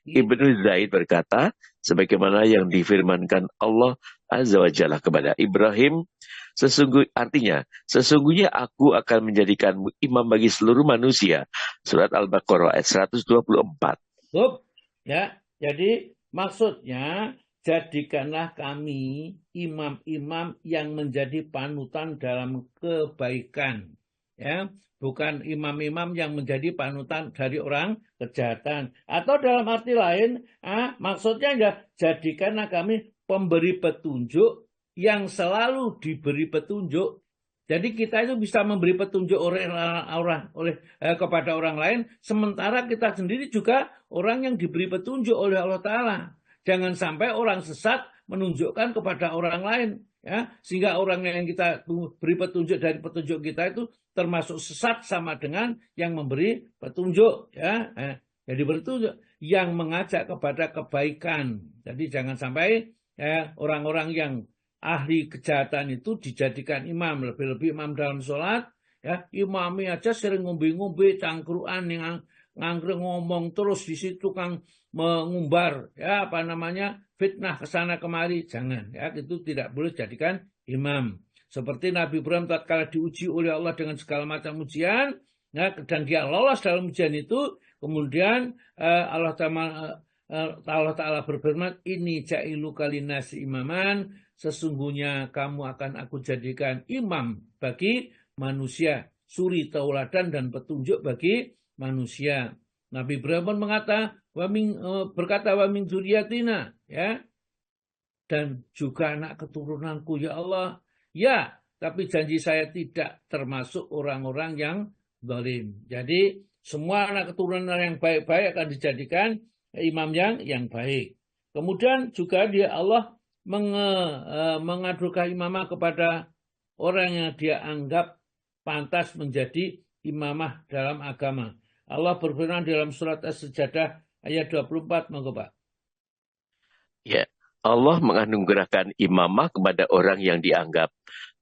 Ibnu Zaid berkata, sebagaimana yang difirmankan Allah Azza wa Jalla kepada Ibrahim, sesungguhnya aku akan menjadikanmu imam bagi seluruh manusia. Surat Al-Baqarah ayat 124. Ya, jadi maksudnya jadikanlah kami imam-imam yang menjadi panutan dalam kebaikan. Ya, bukan imam-imam yang menjadi panutan dari orang kejahatan. Atau dalam arti lain, maksudnya ya jadikanlah kami pemberi petunjuk yang selalu diberi petunjuk. Jadi kita itu bisa memberi petunjuk kepada orang lain, sementara kita sendiri juga orang yang diberi petunjuk oleh Allah Ta'ala. Jangan sampai orang sesat menunjukkan kepada orang lain, ya, sehingga orang yang kita beri petunjuk dari petunjuk kita itu termasuk sesat sama dengan yang memberi petunjuk, ya. Jadi petunjuk yang mengajak kepada kebaikan. Jadi jangan sampai ya, orang-orang yang ahli kejahatan itu dijadikan imam, lebih-lebih imam dalam sholat, ya, imami aja sering ngombe-ngombe, cangkruan, yang nganggur ngomong terus di situ kang mengumbar, ya, apa namanya, fitnah kesana kemari. Jangan, ya, itu tidak boleh jadikan imam. Seperti Nabi Ibrahim tatkala diuji oleh Allah dengan segala macam ujian, ya, dan dia lolos dalam ujian itu, kemudian Allah Ta'ala berfirman, ini ja'iluka linnasi imaman, sesungguhnya kamu akan aku jadikan imam bagi manusia, suri tauladan dan petunjuk bagi manusia. Nabi Ibrahim pun berkata, wa min dzurriyyatina, ya, dan juga anak keturunanku, ya Allah. Ya, tapi janji saya tidak termasuk orang-orang yang zalim. Jadi semua anak keturunan yang baik-baik akan dijadikan imam yang baik. Kemudian juga Allah mengadukan imamah kepada orang yang dia anggap pantas menjadi imamah dalam agama. Allah berfirman dalam surat As-Sajdah ayat 24, monggo Pak. Ya, Allah menganugerahkan imamah kepada orang yang dianggap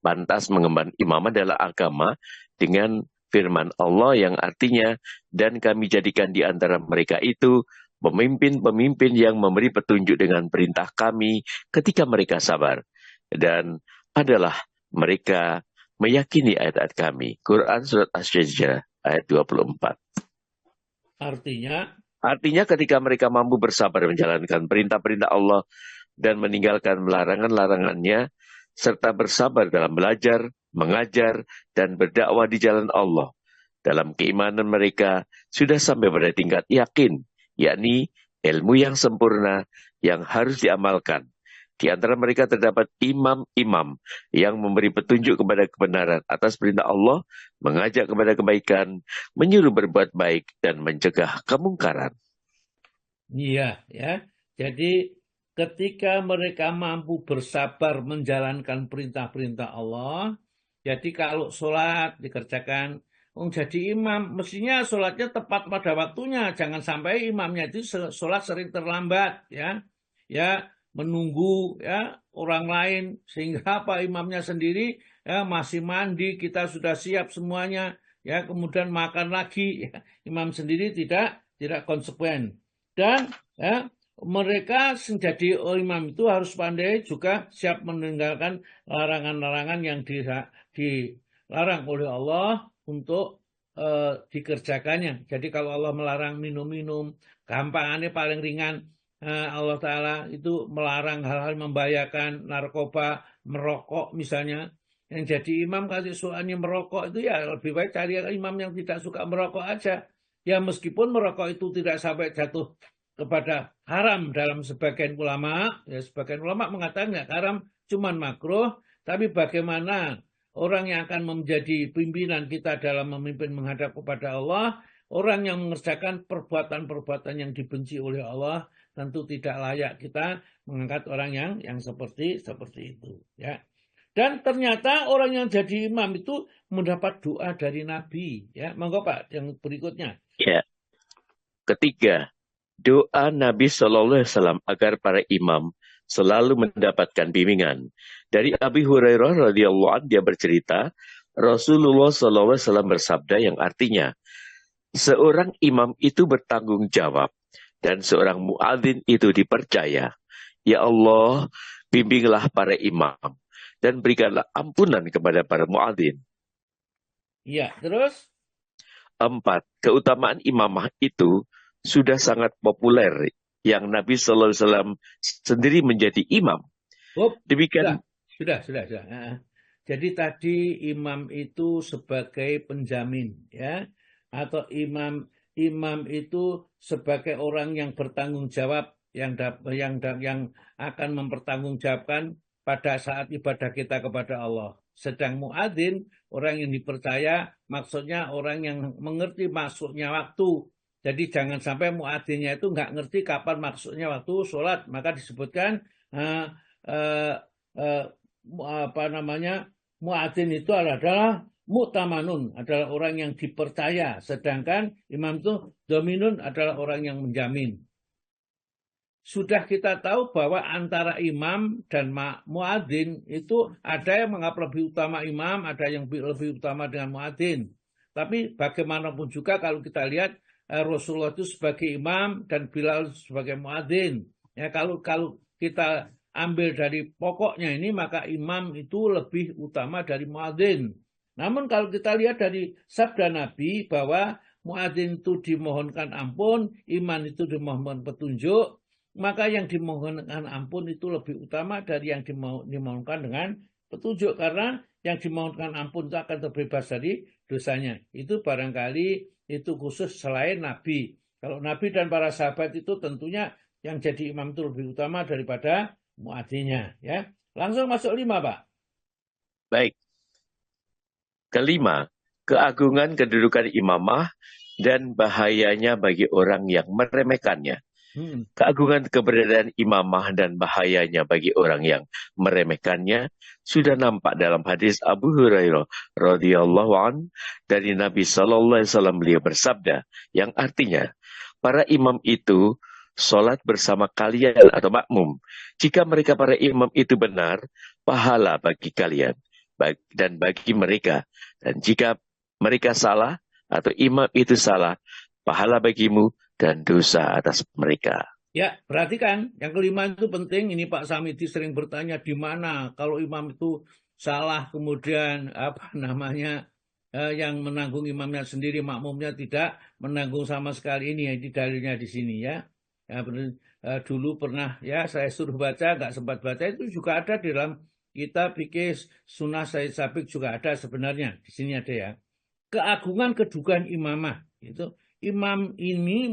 pantas mengemban imamah dalam agama dengan firman Allah yang artinya, dan kami jadikan di antara mereka itu pemimpin-pemimpin yang memberi petunjuk dengan perintah kami ketika mereka sabar. Dan adalah mereka meyakini ayat-ayat kami. Quran Surat As-Sajdah ayat 24. Artinya ketika mereka mampu bersabar menjalankan perintah-perintah Allah dan meninggalkan larangan-larangannya, serta bersabar dalam belajar, mengajar, dan berdakwah di jalan Allah. Dalam keimanan mereka sudah sampai pada tingkat yakin, yakni ilmu yang sempurna yang harus diamalkan. Di antara mereka terdapat imam-imam yang memberi petunjuk kepada kebenaran atas perintah Allah, mengajak kepada kebaikan, menyuruh berbuat baik, dan mencegah kemungkaran. Iya, ya. Jadi ketika mereka mampu bersabar menjalankan perintah-perintah Allah, jadi kalau sholat dikerjakan, jadi imam, mestinya sholatnya tepat pada waktunya. Jangan sampai imamnya itu sholat sering terlambat, ya. Ya, menunggu, ya, orang lain, sehingga apa, imamnya sendiri ya masih mandi, kita sudah siap semuanya, ya, kemudian makan lagi, ya. Imam sendiri tidak konsekuen. Dan ya, mereka menjadi imam itu harus pandai juga siap meninggalkan larangan-larangan yang dilarang oleh Allah untuk dikerjakannya. Jadi kalau Allah melarang minum-minum, gampangannya paling ringan, Allah Ta'ala itu melarang hal-hal membahayakan, narkoba, merokok misalnya. Yang jadi imam kasih soalnya merokok itu ya lebih baik cari imam yang tidak suka merokok aja. Ya meskipun merokok itu tidak sampai jatuh kepada haram dalam sebagian ulama, ya sebagian ulama mengatakan nggak haram, cuman makruh, tapi bagaimana orang yang akan menjadi pimpinan kita dalam memimpin menghadap kepada Allah, orang yang mengerjakan perbuatan-perbuatan yang dibenci oleh Allah, tentu tidak layak kita mengangkat orang yang seperti itu, ya. Dan ternyata orang yang jadi imam itu mendapat doa dari Nabi, ya. Monggo Pak, yang berikutnya. Ya. Ketiga, doa Nabi SAW agar para imam selalu mendapatkan bimbingan. Dari Abi Hurairah radhiyallahu anhu, dia bercerita, Rasulullah SAW bersabda yang artinya, seorang imam itu bertanggung jawab dan seorang muadzin itu dipercaya. Ya Allah, bimbinglah para imam dan berikanlah ampunan kepada para muadzin. Ya, terus? 4. Keutamaan imamah itu sudah sangat populer yang Nabi SAW sendiri menjadi imam. Demikian. Sudah. Jadi tadi imam itu sebagai penjamin, ya, atau imam itu sebagai orang yang bertanggung jawab, yang akan mempertanggungjawabkan pada saat ibadah kita kepada Allah. Sedang muadzin, orang yang dipercaya, maksudnya orang yang mengerti maksudnya waktu. Jadi jangan sampai muadzinnya itu nggak ngerti kapan maksudnya waktu sholat. Maka disebutkan muadzin itu adalah mu'tamanun, adalah orang yang dipercaya, sedangkan imam itu dominun adalah orang yang menjamin. Sudah kita tahu bahwa antara imam dan muadzin itu ada yang menganggap lebih utama imam, ada yang lebih utama dengan muadzin. Tapi bagaimanapun juga kalau kita lihat Rasulullah itu sebagai imam dan Bilal sebagai muadzin. Ya, kalau kita ambil dari pokoknya ini, maka imam itu lebih utama dari muadzin. Namun kalau kita lihat dari sabda Nabi bahwa muadzin itu dimohonkan ampun, imam itu dimohonkan petunjuk, maka yang dimohonkan ampun itu lebih utama dari yang dimohonkan dengan petunjuk, karena yang dimohonkan ampun itu akan terbebas dari dosanya. Itu barangkali itu khusus selain Nabi. Kalau Nabi dan para sahabat itu tentunya yang jadi imam itu lebih utama daripada muadzinnya. Ya, langsung masuk 5, Pak. Baik. Kelima, keagungan kedudukan imamah dan bahayanya bagi orang yang meremehkannya. Keagungan keberadaan imamah dan bahayanya bagi orang yang meremehkannya sudah nampak dalam hadis Abu Hurairah radhiyallahu an dari Nabi sallallahu alaihi wasallam. Beliau bersabda yang artinya, para imam itu sholat bersama kalian atau makmum. Jika mereka para imam itu benar, pahala bagi kalian dan bagi mereka. Dan jika mereka salah atau imam itu salah, pahala bagimu dan dosa atas mereka. Ya, perhatikan yang kelima itu penting. Ini Pak Samidi sering bertanya di mana kalau imam itu salah, kemudian yang menanggung imamnya sendiri, makmumnya tidak menanggung sama sekali. Ini dalilnya di sini ya. Dulu pernah ya saya suruh baca, nggak sempat baca, itu juga ada di dalam kitab fikih Sunnah Said Sabiq juga ada sebenarnya. Di sini ada ya. Keagungan kedudukan imamah itu. Imam ini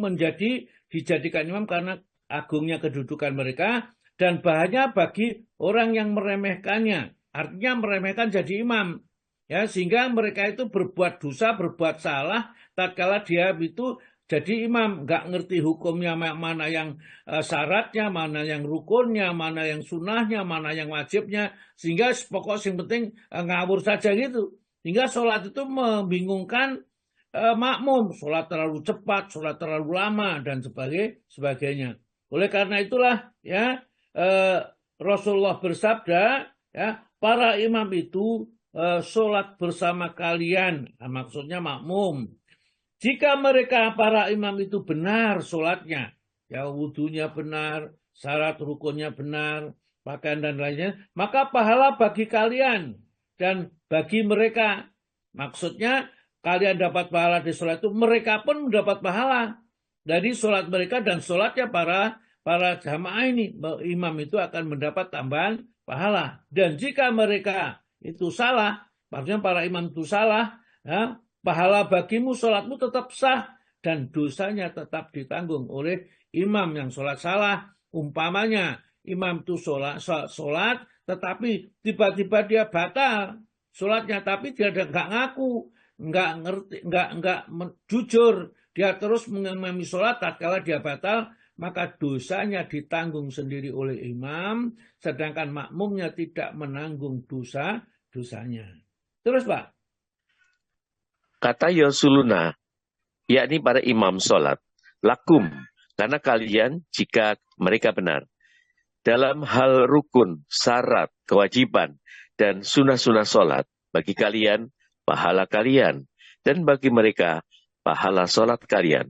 dijadikan imam karena agungnya kedudukan mereka dan bahaya bagi orang yang meremehkannya. Artinya meremehkan jadi imam. Ya, sehingga mereka itu berbuat dosa, berbuat salah tatkala dia itu jadi imam, nggak ngerti hukumnya, mana yang syaratnya, mana yang rukunnya, mana yang sunnahnya, mana yang wajibnya, sehingga pokok yang penting ngawur saja gitu. Sehingga sholat itu membingungkan makmum, sholat terlalu cepat, sholat terlalu lama, dan sebagainya. Oleh karena itulah ya Rasulullah bersabda, ya, para imam itu sholat bersama kalian, maksudnya makmum. Jika mereka para imam itu benar sholatnya, ya wudunya benar, syarat rukunnya benar, pakaian dan lainnya, maka pahala bagi kalian dan bagi mereka. Maksudnya kalian dapat pahala di sholat itu, mereka pun mendapat pahala dari sholat mereka dan sholatnya para jamaah ini. Imam itu akan mendapat tambahan pahala. Dan jika mereka itu salah, maksudnya para imam itu salah, ya, pahala bagimu, sholatmu tetap sah dan dosanya tetap ditanggung oleh imam yang sholat salah. Umpamanya imam itu sholat tetapi tiba-tiba dia batal sholatnya, tapi dia nggak ngaku, nggak ngerti, nggak jujur, dia terus mengimami sholat tatkala dia batal, maka dosanya ditanggung sendiri oleh imam, sedangkan makmumnya tidak menanggung dosanya. Terus Pak. Kata Yosuluna, yakni para imam sholat, lakum, karena kalian jika mereka benar. Dalam hal rukun, syarat, kewajiban, dan sunnah-sunnah sholat, bagi kalian, pahala kalian, dan bagi mereka, pahala sholat kalian.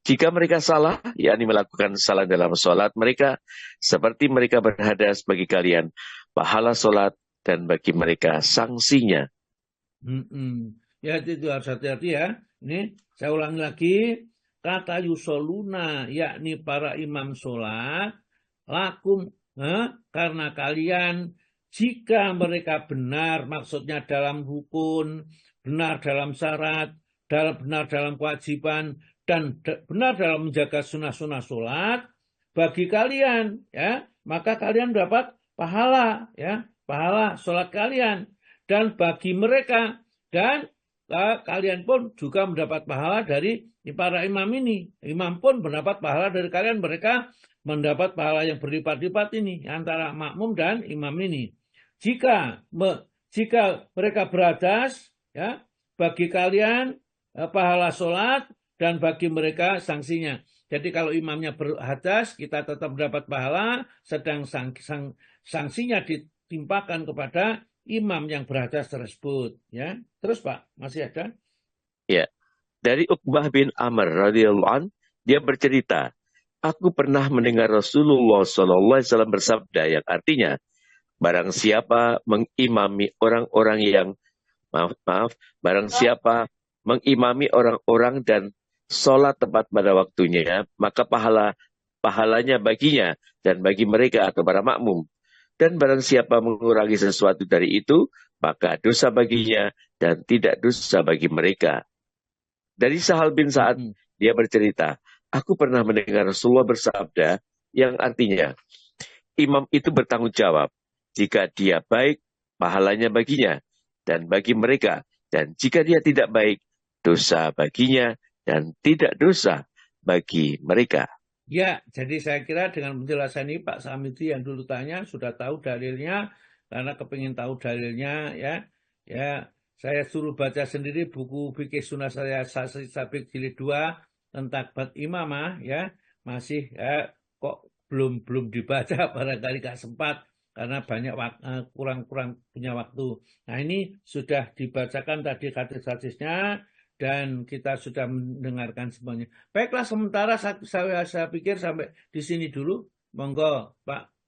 Jika mereka salah, yakni melakukan salah dalam sholat mereka, seperti mereka berhadas bagi kalian, pahala sholat, dan bagi mereka sanksinya. Ya, itu harus hati-hati ya. Ini saya ulangi lagi, kata yusoluna, yakni para imam sholat, lakum, karena kalian, jika mereka benar, maksudnya dalam rukun, benar dalam syarat, benar dalam kewajiban, dan benar dalam menjaga sunnah-sunnah sholat, bagi kalian, ya, maka kalian dapat pahala, ya, pahala sholat kalian, dan bagi mereka, dan kalian pun juga mendapat pahala dari para imam ini. Imam pun mendapat pahala dari kalian, mereka mendapat pahala yang berlipat-lipat ini antara makmum dan imam ini. Jika mereka beradas, ya, bagi kalian pahala sholat dan bagi mereka sanksinya. Jadi kalau imamnya berhadas, kita tetap mendapat pahala, sedang sanksinya ditimpakan kepada imam yang berhadas tersebut. Ya, terus Pak, masih ada? Ya, dari Uqbah bin Amr radhiyallahu an, dia bercerita, aku pernah mendengar Rasulullah SAW bersabda yang artinya, barang siapa mengimami orang-orang yang barang siapa mengimami orang-orang dan sholat tepat pada waktunya, maka pahalanya baginya dan bagi mereka atau para makmum. Dan barang siapa mengurangi sesuatu dari itu, maka dosa baginya dan tidak dosa bagi mereka. Dari Sahal bin Sa'ad, dia bercerita, aku pernah mendengar Rasulullah bersabda yang artinya, imam itu bertanggung jawab. Jika dia baik, pahalanya baginya dan bagi mereka. Dan jika dia tidak baik, dosa baginya dan tidak dosa bagi mereka. Ya, jadi saya kira dengan penjelasan ini Pak Samiti yang dulu tanya sudah tahu dalilnya, karena kepingin tahu dalilnya ya saya suruh baca sendiri buku Fikih Sunnah saya Sabik jilid 2 tentang bab imamah ya, masih kok belum dibaca, barangkali gak sempat karena banyak kurang punya waktu. Nah, ini sudah dibacakan tadi hadis-hadisnya dan kita sudah mendengarkan semuanya. Baiklah, sementara saya pikir sampai di sini dulu. Monggo, Pak